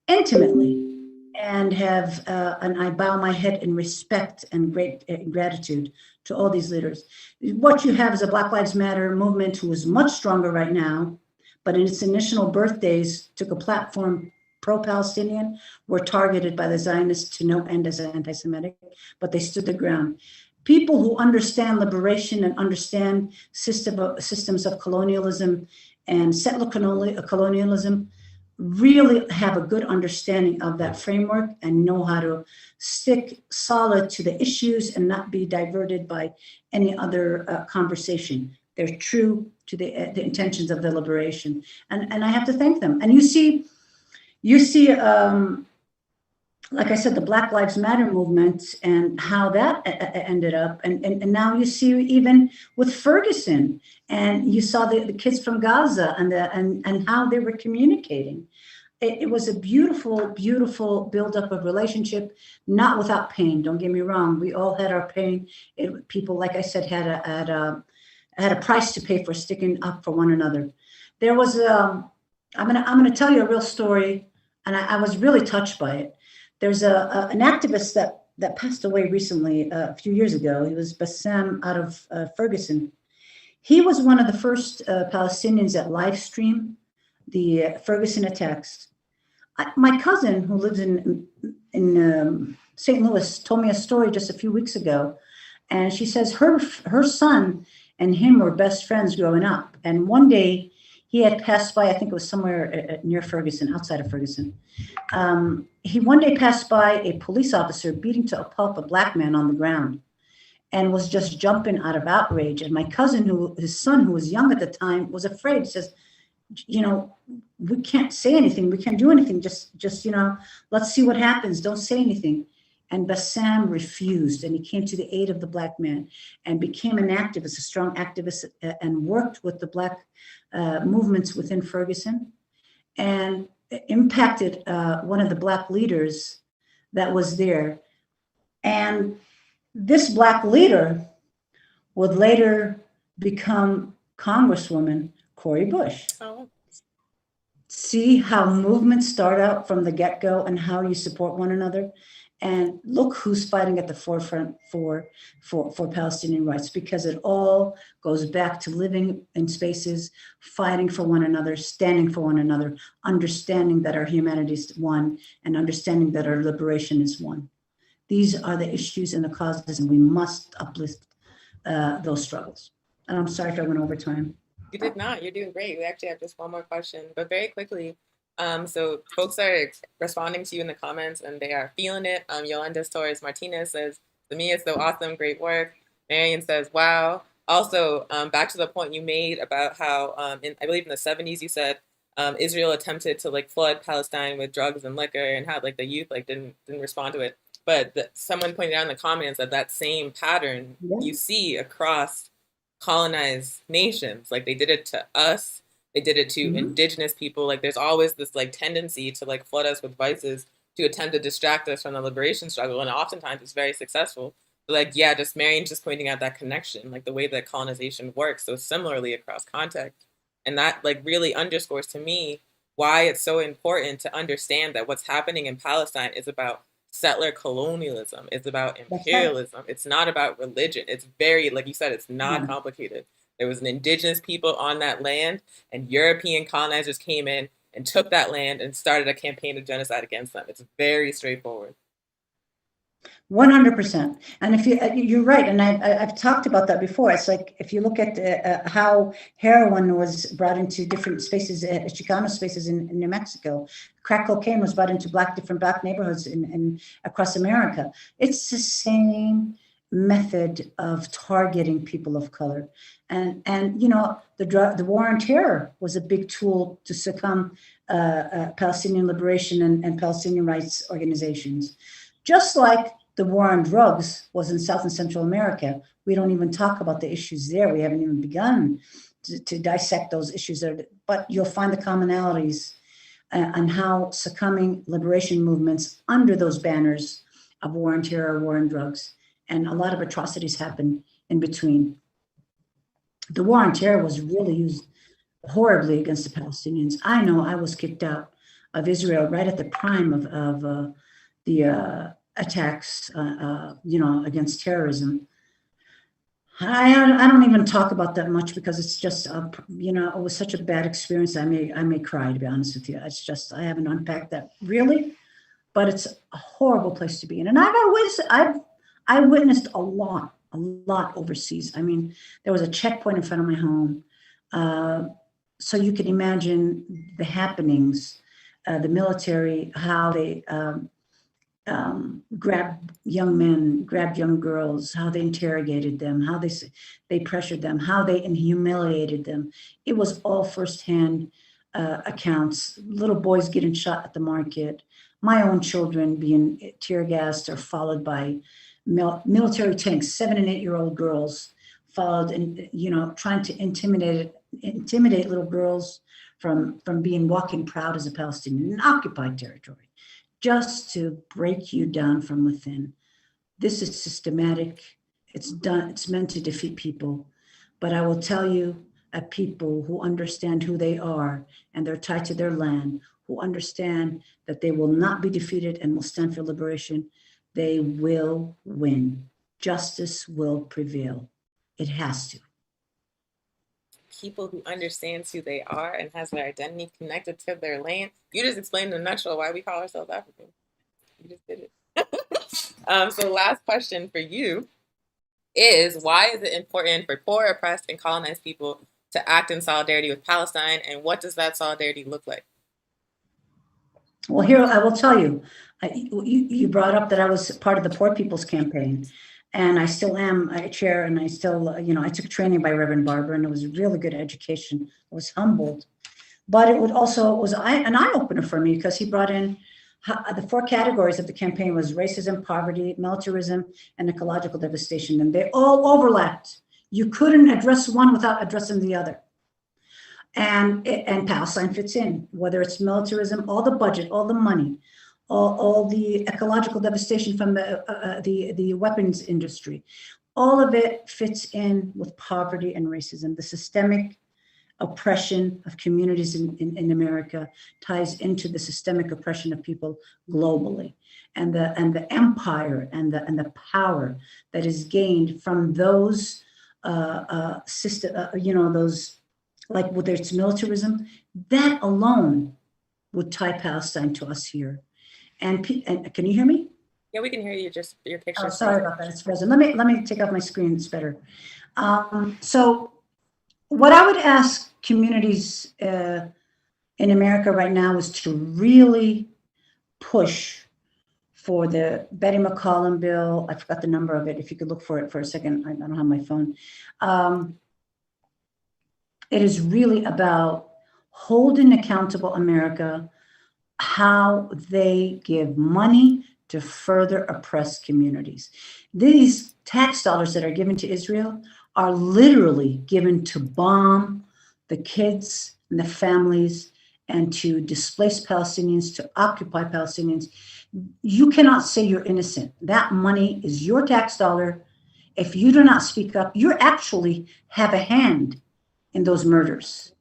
intimately, and and I bow my head in respect and great gratitude to all these leaders. What you have is a Black Lives Matter movement who is much stronger right now, but in its initial birthdays took a platform pro-Palestinian, were targeted by the Zionists to no end as anti-Semitic, but they stood their ground. People who understand liberation and understand systems of colonialism and settler colonialism really have a good understanding of that framework and know how to stick solid to the issues and not be diverted by any other conversation. They're true to the intentions of the liberation, and I have to thank them. And you see, like I said, the Black Lives Matter movement and how that ended up, and now you see even with Ferguson, and you saw the kids from Gaza and how they were communicating. It was a beautiful, beautiful buildup of relationship, not without pain. Don't get me wrong; we all had our pain. People, like I said, had a price to pay for sticking up for one another. There was I'm gonna tell you a real story, and I was really touched by it. There's an activist that passed away recently, a few years ago. He was Bassam out of Ferguson. He was one of the first Palestinians that live stream the Ferguson attacks. My cousin, who lives in St. Louis, told me a story just a few weeks ago, and she says her son and him were best friends growing up. And one day he had passed by, I think it was somewhere near Ferguson, outside of Ferguson. He one day passed by a police officer beating to a pulp a Black man on the ground, and was just jumping out of outrage. And my cousin, his son, who was young at the time, was afraid. He says, we can't say anything. We can't do anything. Just, let's see what happens. Don't say anything. And Bassam refused, and he came to the aid of the Black man and became an activist, a strong activist, and worked with the Black movements within Ferguson, and impacted one of the Black leaders that was there. And this Black leader would later become Congresswoman Cori Bush. Oh. See how movements start out from the get-go and how you support one another. And look who's fighting at the forefront for Palestinian rights, because it all goes back to living in spaces, fighting for one another, standing for one another, understanding that our humanity is one, and understanding that our liberation is one. These are the issues and the causes, and we must uplift those struggles. And I'm sorry if I went over time. You did not. You're doing great. We actually have just one more question, but very quickly. So folks are responding to you in the comments, and they are feeling it. Yolanda Torres Martinez says, Samia, so awesome, great work. Marion says, wow. Also, back to the point you made about how, I believe in the 70s, you said Israel attempted to flood Palestine with drugs and liquor, and how the youth didn't respond to it. But someone pointed out in the comments that same pattern you see across colonized nations. They did it to us. They did it to indigenous people. There's always this tendency to flood us with vices to attempt to distract us from the liberation struggle. And oftentimes it's very successful. But just Marion's just pointing out that connection, the way that colonization works so similarly across context. And that really underscores to me why it's so important to understand that what's happening in Palestine is about settler colonialism. It's about imperialism. It's not about religion. It's very, like you said, it's not complicated. There was an indigenous people on that land, and European colonizers came in and took that land and started a campaign of genocide against them. It's very straightforward. 100%. And if you're right, and I've talked about that before. It's like if you look at how heroin was brought into different spaces, Chicano spaces in New Mexico, crack cocaine was brought into different black neighborhoods in across America. It's the same method of targeting people of color, and the war on terror was a big tool to succumb Palestinian liberation and Palestinian rights organizations, just like the war on drugs was in South and Central America. We don't even talk about the issues there. We haven't even begun to dissect those issues there, but you'll find the commonalities on how succumbing liberation movements under those banners of war on terror, war on drugs, and a lot of atrocities happen in between. The war on terror was really used horribly against the Palestinians. I know I was kicked out of Israel right at the prime of the attacks, against terrorism. I don't even talk about that much because it's just, it was such a bad experience. I may cry, to be honest with you. It's just, I haven't unpacked that really, but it's a horrible place to be in. And I witnessed a lot overseas. I mean, there was a checkpoint in front of my home. So you can imagine the happenings, the military, how they grabbed young men, grabbed young girls, how they interrogated them, how they pressured them, how they humiliated them. It was all firsthand accounts. Little boys getting shot at the market, my own children being tear gassed or followed by military tanks, 7 and 8 year old girls followed and, trying to intimidate little girls from being walking proud as a Palestinian in occupied territory, just to break you down from within. This is systematic. It's done. It's meant to defeat people. But I will tell you, people who understand who they are and they're tied to their land, who understand that they will not be defeated and will stand for liberation, they will win. Justice will prevail. It has to. People who understands who they are and has their identity connected to their land. You just explained in a nutshell why we call ourselves African. You just did it. So last question for you is, why is it important for poor, oppressed, and colonized people to act in solidarity with Palestine, and what does that solidarity look like? Well, here I will tell you, you brought up that I was part of the Poor People's Campaign, and I still am a chair, and I still, I took training by Reverend Barber, and it was a really good education. I was humbled, but it was an eye-opener for me because he brought in the 4 categories of the campaign was racism, poverty, militarism, and ecological devastation, and they all overlapped. You couldn't address one without addressing the other. And Palestine fits in, whether it's militarism, all the budget, all the money, all the ecological devastation from the weapons industry, all of it fits in with poverty and racism. The systemic oppression of communities in America ties into the systemic oppression of people globally, and the empire and the power that is gained from those those, like whether it's militarism, that alone would tie Palestine to us here. And can you hear me? Yeah, we can hear you. Just your picture. Oh, sorry about that. It's frozen. Let me take off my screen. It's better. So, what I would ask communities in America right now is to really push for the Betty McCollum bill. I forgot the number of it. If you could look for it for a second. I don't have my phone. It is really about holding accountable America, how they give money to further oppress communities. These tax dollars that are given to Israel are literally given to bomb the kids and the families and to displace Palestinians, to occupy Palestinians. You cannot say you're innocent. That money is your tax dollar. If you do not speak up, you actually have a hand in those murders.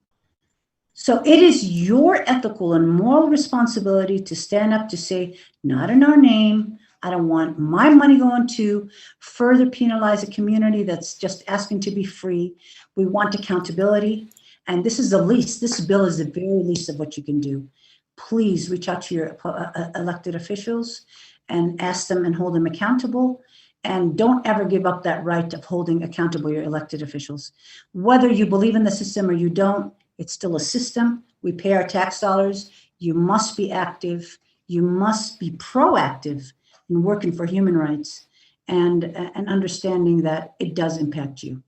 So it is your ethical and moral responsibility to stand up to say, not in our name. I don't want my money going to further penalize a community that's just asking to be free. We want accountability. And this is the least, this bill is the very least of what you can do. Please reach out to your elected officials and ask them and hold them accountable. And don't ever give up that right of holding accountable your elected officials. Whether you believe in the system or you don't, it's still a system. We pay our tax dollars. You must be active. You must be proactive in working for human rights and understanding that it does impact you.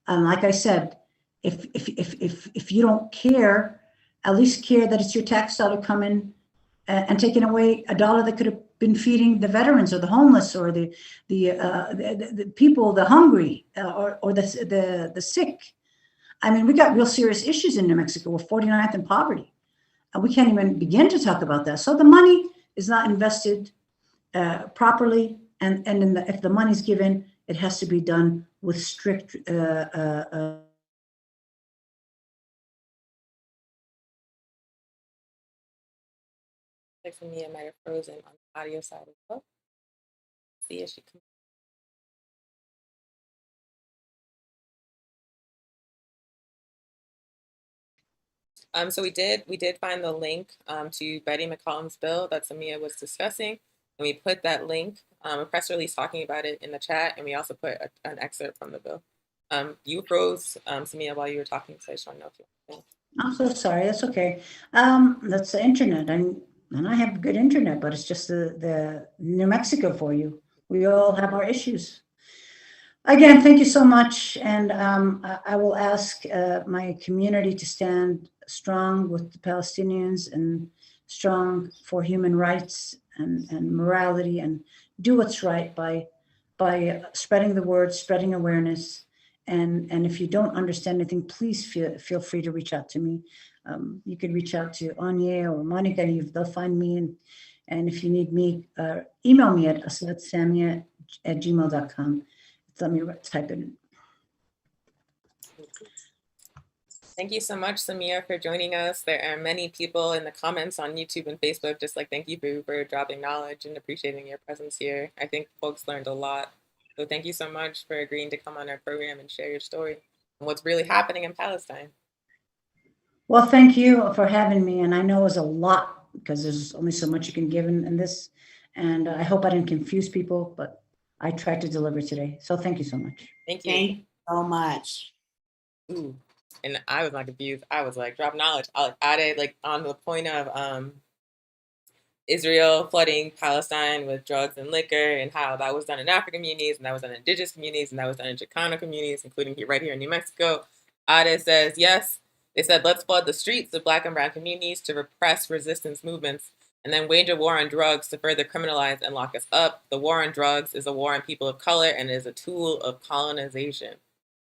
And like I said, if you don't care, at least care that it's your tax dollar coming and taking away a dollar that could have been feeding the veterans or the homeless or the people, the hungry or the sick. I mean, we got real serious issues in New Mexico. We're 49th in poverty, and we can't even begin to talk about that. So the money is not invested properly, and if the money's given, it has to be done with strict Like for me, I might have frozen on the audio side as well. See if she can. So we did find the link to Betty McCollum's bill that Samia was discussing, and we put that link, a press release talking about it in the chat, and we also put an excerpt from the bill. You froze, Samia, while you were talking, so I just want to know if you. I'm so sorry. That's okay. That's the internet, and I have good internet, but it's just the New Mexico for you. We all have our issues. Again, thank you so much, and I will ask my community to stand strong with the Palestinians and strong for human rights and morality, and do what's right by spreading the word, spreading awareness. And if you don't understand anything, please feel free to reach out to me. You can reach out to Anya or Monica. They'll find me. And if you need me, email me at samia@gmail.com. Let me type it in. Thank you so much, Samia, for joining us. There are many people in the comments on YouTube and Facebook just like thank you for dropping knowledge and appreciating your presence here. I think folks learned a lot. So thank you so much for agreeing to come on our program and share your story and what's really happening in Palestine. Well, thank you for having me. And I know it was a lot because there's only so much you can give in this. And I hope I didn't confuse people, but I tried to deliver today. So thank you so much. Thank you. Thank you so much. Ooh. And I was not confused. I was like, drop knowledge. I added like on the point of Israel flooding Palestine with drugs and liquor, and how that was done in African communities, and that was done in indigenous communities, and that was done in Chicano communities, including right here in New Mexico. Ade says, yes, they said, let's flood the streets of Black and brown communities to repress resistance movements, and then wage a war on drugs to further criminalize and lock us up. The war on drugs is a war on people of color and is a tool of colonization.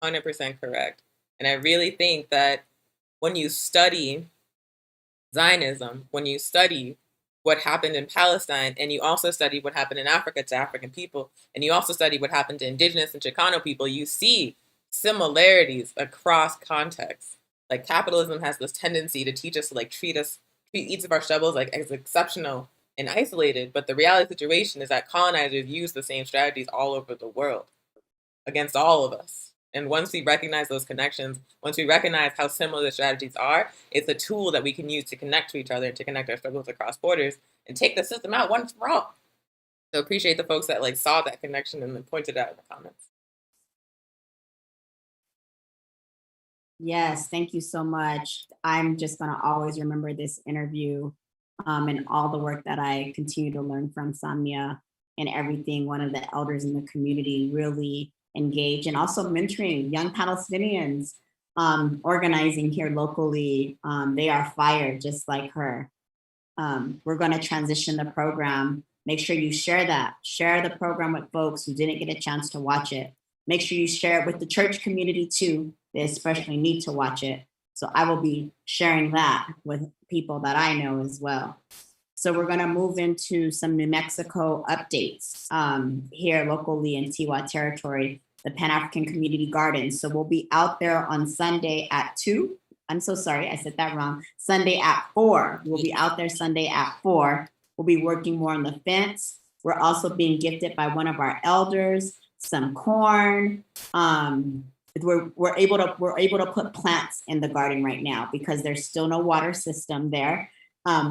100% correct. And I really think that when you study Zionism, when you study what happened in Palestine, and you also study what happened in Africa to African people, and you also study what happened to indigenous and Chicano people, you see similarities across contexts. Like capitalism has this tendency to teach us to like treat each of our struggles like as exceptional and isolated. But the reality situation is that colonizers use the same strategies all over the world against all of us. And once we recognize those connections, once we recognize how similar the strategies are, it's a tool that we can use to connect to each other and to connect our struggles across borders and take the system out once for all. So appreciate the folks that like saw that connection and then pointed out in the comments. Yes, thank you so much. I'm just going to always remember this interview and all the work that I continue to learn from Samia and everything one of the elders in the community really engage, and also mentoring young Palestinians, organizing here locally. They are fired just like her. We're going to transition the program. Make sure you share that. Share the program with folks who didn't get a chance to watch it. Make sure you share it with the church community too. They especially need to watch it. So I will be sharing that with people that I know as well. So we're going to move into some New Mexico updates here locally in Tiwa territory, the Pan-African Community Gardens. So we'll be out there on Sunday at 2. I'm so sorry, I said that wrong. Sunday at 4. We'll be out there Sunday at 4. We'll be working more on the fence. We're also being gifted by one of our elders some corn. We're able to put plants in the garden right now because there's still no water system there.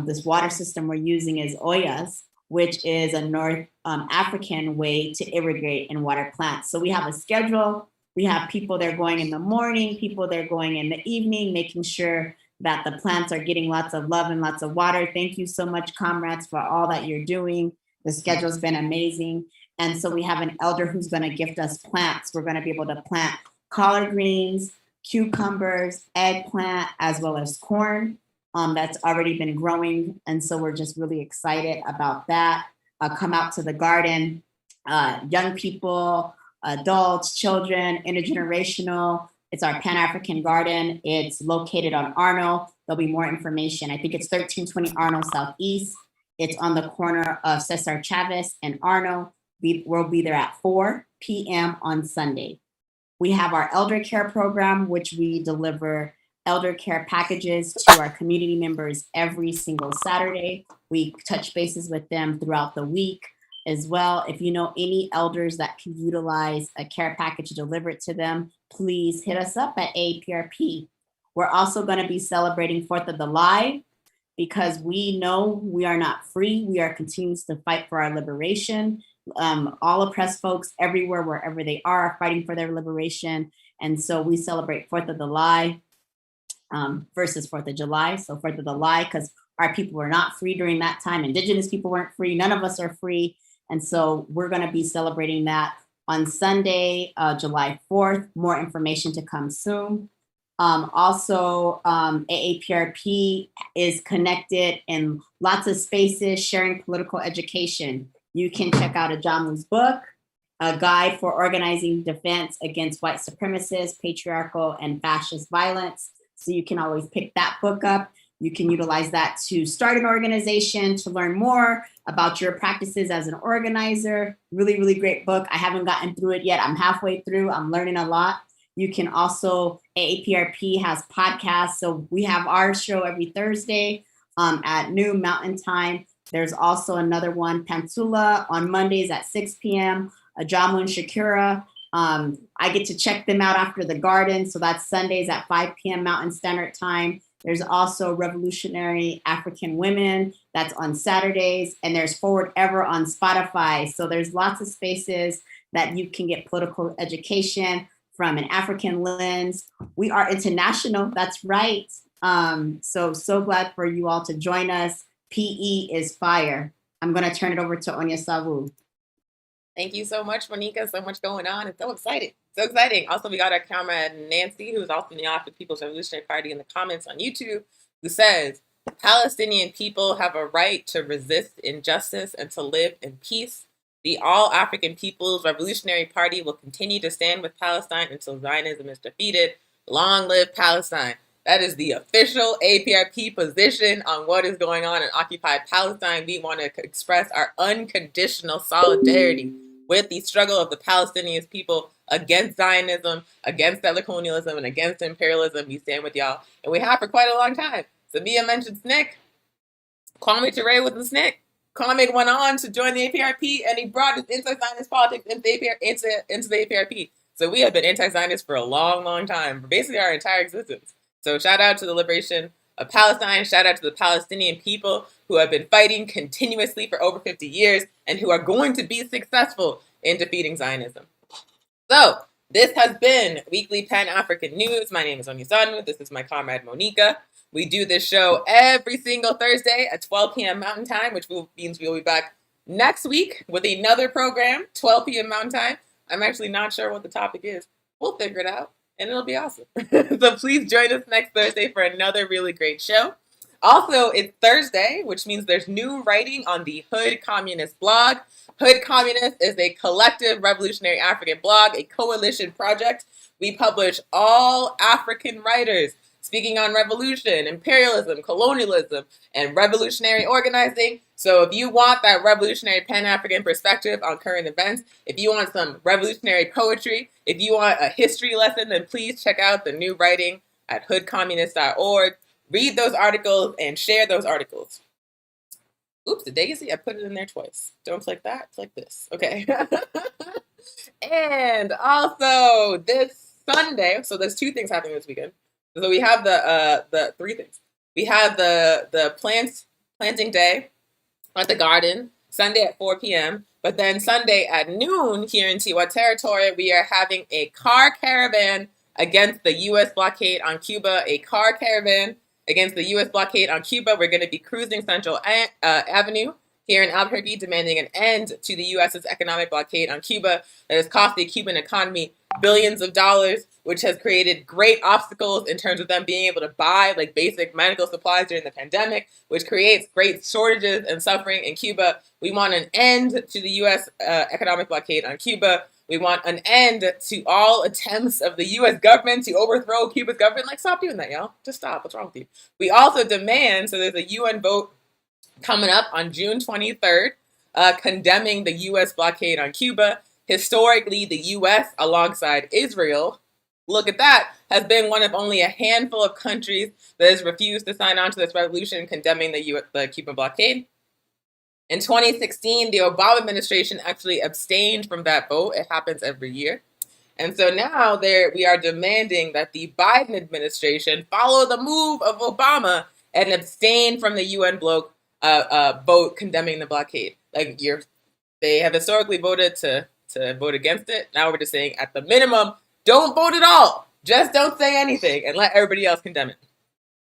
This water system we're using is Oyas, which is a North African way to irrigate and water plants. So we have a schedule. We have people there going in the morning, people there going in the evening, making sure that the plants are getting lots of love and lots of water. Thank you so much, comrades, for all that you're doing. The schedule's been amazing. And so we have an elder who's going to gift us plants. We're going to be able to plant collard greens, cucumbers, eggplant, as well as corn that's already been growing. And so we're just really excited about that. Come out to the garden, young people, adults, children, intergenerational. It's our Pan-African garden. It's located on Arno. There'll be more information. I think it's 1320 Arno Southeast. It's on the corner of Cesar Chavez and Arno. We'll be there at 4 p.m. on Sunday. We have our elder care program, which we deliver elder care packages to our community members every single Saturday. We touch bases with them throughout the week as well. If you know any elders that can utilize a care package delivered to them, please hit us up at APRP. We're also going to be celebrating 4th of July because we know we are not free. We are continuing to fight for our liberation. All oppressed folks everywhere, wherever they are fighting for their liberation. And so we celebrate 4th of July versus 4th of July. So 4th of July, because our people were not free during that time. Indigenous people weren't free. None of us are free. And so we're going to be celebrating that on Sunday, July 4th. More information to come soon. Also, AAPRP is connected in lots of spaces, sharing political education. You can check out Ajamu's book, A Guide for Organizing Defense Against White Supremacists, Patriarchal, and Fascist Violence. So you can always pick that book up. You can utilize that to start an organization, to learn more about your practices as an organizer. Really, really great book. I haven't gotten through it yet. I'm halfway through. I'm learning a lot. You can also, AAPRP has podcasts. So we have our show every Thursday at noon Mountain Time. There's also another one, Pantula, on Mondays at 6 p.m. Ajamu and Shakira. I get to check them out after the garden. So that's Sundays at 5 p.m. Mountain Standard Time. There's also Revolutionary African Women. That's on Saturdays. And there's Forward Ever on Spotify. So there's lots of spaces that you can get political education from an African lens. We are international. That's right. So glad for you all to join us. PE is fire. I'm going to turn it over to Onya Savu. Thank you so much, Monica. So much going on. It's so exciting. So exciting. Also, we got our comrade Nancy, who's also in the African People's Revolutionary Party, in the comments on YouTube, who says, Palestinian people have a right to resist injustice and to live in peace. The All African People's Revolutionary Party will continue to stand with Palestine until Zionism is defeated. Long live Palestine. That is the official APRP position on what is going on in occupied Palestine. We want to express our unconditional solidarity with the struggle of the Palestinian people against Zionism, against settler colonialism, and against imperialism. We stand with y'all. And we have for quite a long time. Samia mentioned SNCC. Kwame Ture was the SNCC. Kwame went on to join the APRP, and he brought his anti-Zionist politics into the APRP. So we have been anti-Zionist for a long, long time, for basically our entire existence. So shout out to the liberation of Palestine. Shout out to the Palestinian people who have been fighting continuously for over 50 years and who are going to be successful in defeating Zionism. So this has been Weekly Pan-African News. My name is Onyesanu. This is my comrade Monica. We do this show every single Thursday at 12 p.m. Mountain Time, which means we'll be back next week with another program, 12 p.m. Mountain Time. I'm actually not sure what the topic is. We'll figure it out. And it'll be awesome. So please join us next Thursday for another really great show. Also, it's Thursday, which means there's new writing on the Hood Communist blog. Hood Communist is a collective revolutionary African blog, a coalition project. We publish all African writers speaking on revolution, imperialism, colonialism, and revolutionary organizing. So if you want that revolutionary Pan-African perspective on current events, if you want some revolutionary poetry, if you want a history lesson, then please check out the new writing at hoodcommunist.org. Read those articles and share those articles. Oops, the daisy, I put it in there twice. Don't click that, click this. Okay. And also this Sunday, so there's two things happening this weekend. So we have the three things. We have the planting day at the garden, Sunday at 4 p.m. But then Sunday at noon here in Tiwa territory, we are having a car caravan against the U.S. blockade on Cuba. A car caravan against the U.S. blockade on Cuba. We're going to be cruising Central Avenue here in Albuquerque, demanding an end to the U.S.'s economic blockade on Cuba that has cost the Cuban economy billions of dollars, which has created great obstacles in terms of them being able to buy like basic medical supplies during the pandemic, which creates great shortages and suffering in Cuba. We want an end to the U.S. Economic blockade on Cuba. We want an end to all attempts of the U.S. government to overthrow Cuba's government. Like, stop doing that, y'all. Just stop. What's wrong with you? We also demand, so there's a UN vote coming up on June 23rd, condemning the U.S. blockade on Cuba. Historically, the U.S., alongside Israel, look at that, has been one of only a handful of countries that has refused to sign on to this resolution condemning the Cuban blockade. In 2016, the Obama administration actually abstained from that vote. It happens every year. And so now we are demanding that the Biden administration follow the move of Obama and abstain from the UN vote condemning the blockade. Like, they have historically voted to vote against it. Now we're just saying, at the minimum, don't vote at all. Just don't say anything and let everybody else condemn it.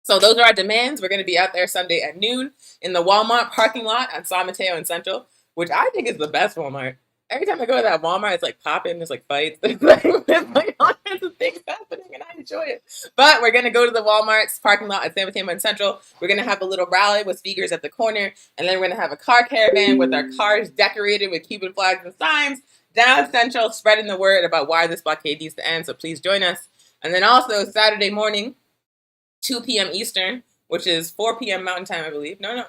So those are our demands. We're going to be out there Sunday at noon in the Walmart parking lot at San Mateo and Central, which I think is the best Walmart. Every time I go to that Walmart, it's like popping, there's like fights, there's like all kinds of things happening, and I enjoy it. But we're going to go to the Walmart's parking lot at San Mateo and Central. We're going to have a little rally with speakers at the corner, and then we're going to have a car caravan with our cars decorated with Cuban flags and signs down Central, spreading the word about why this blockade needs to end, so please join us. And then also Saturday morning, 2 p.m. Eastern, which is 4 p.m. Mountain Time, I believe. No.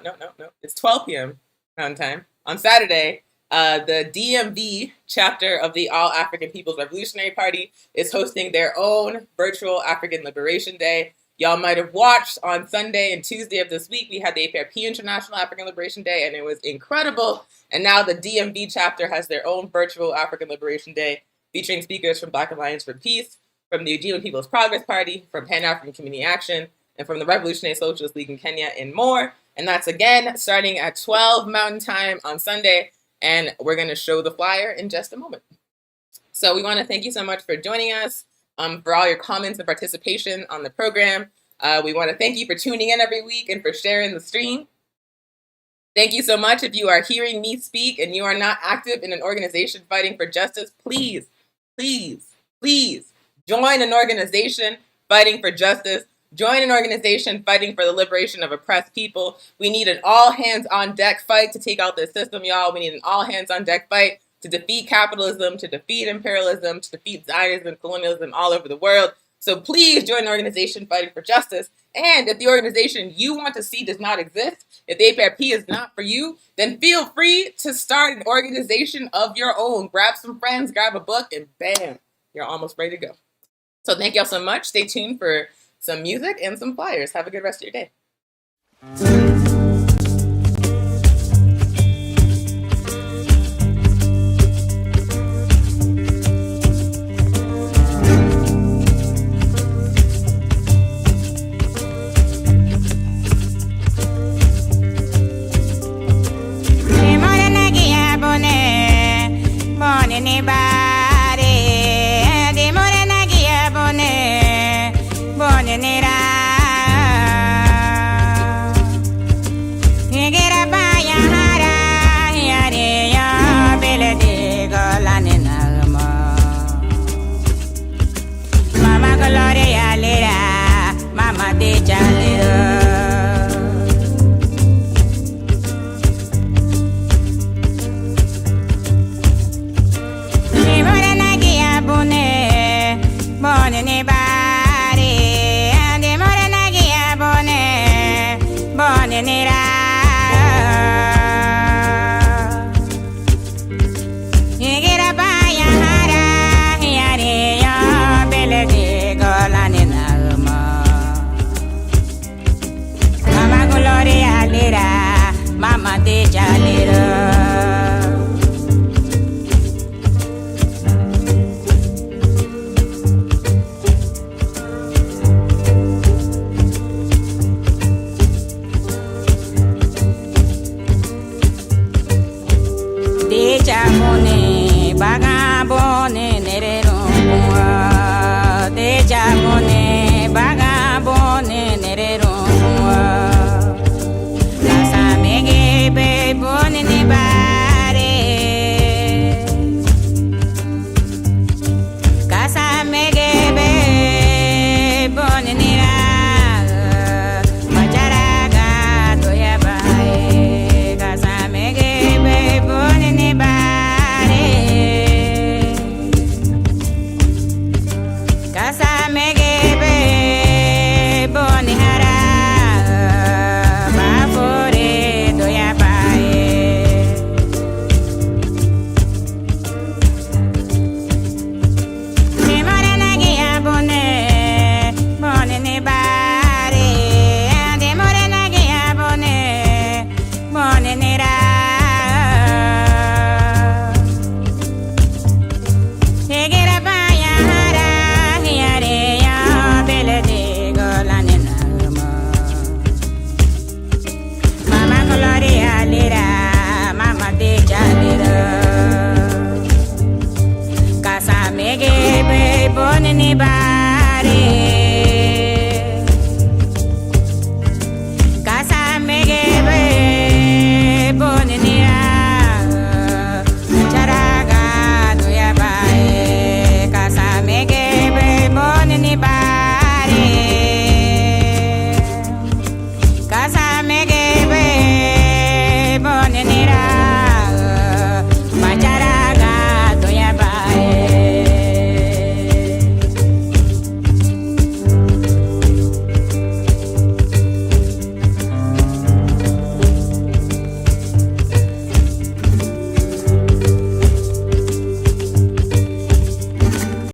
It's 12 p.m. Mountain Time. On Saturday, the DMV chapter of the All African People's Revolutionary Party is hosting their own virtual African Liberation Day. Y'all might have watched on Sunday and Tuesday of this week, we had the APRP International African Liberation Day, and it was incredible. And now the DMV chapter has their own virtual African Liberation Day, featuring speakers from Black Alliance for Peace, from the Ujima People's Progress Party, from Pan-African Community Action, and from the Revolutionary Socialist League in Kenya, and more. And that's, again, starting at 12 Mountain Time on Sunday, and we're going to show the flyer in just a moment. So we want to thank you so much for joining us, for all your comments and participation on the program. We want to thank you for tuning in every week and for sharing the stream. Thank you so much. If you are hearing me speak and you are not active in an organization fighting for justice, please, please, please join an organization fighting for justice. Join an organization fighting for the liberation of oppressed people. We need an all-hands-on-deck fight to take out this system, y'all. We need an all-hands-on-deck fight to defeat capitalism, to defeat imperialism, to defeat Zionism, colonialism all over the world. So please join an organization fighting for justice. And if the organization you want to see does not exist, if the APRP is not for you, then feel free to start an organization of your own. Grab some friends, grab a book, and bam, you're almost ready to go. So thank y'all so much. Stay tuned for some music and some flyers. Have a good rest of your day. mama te jalera.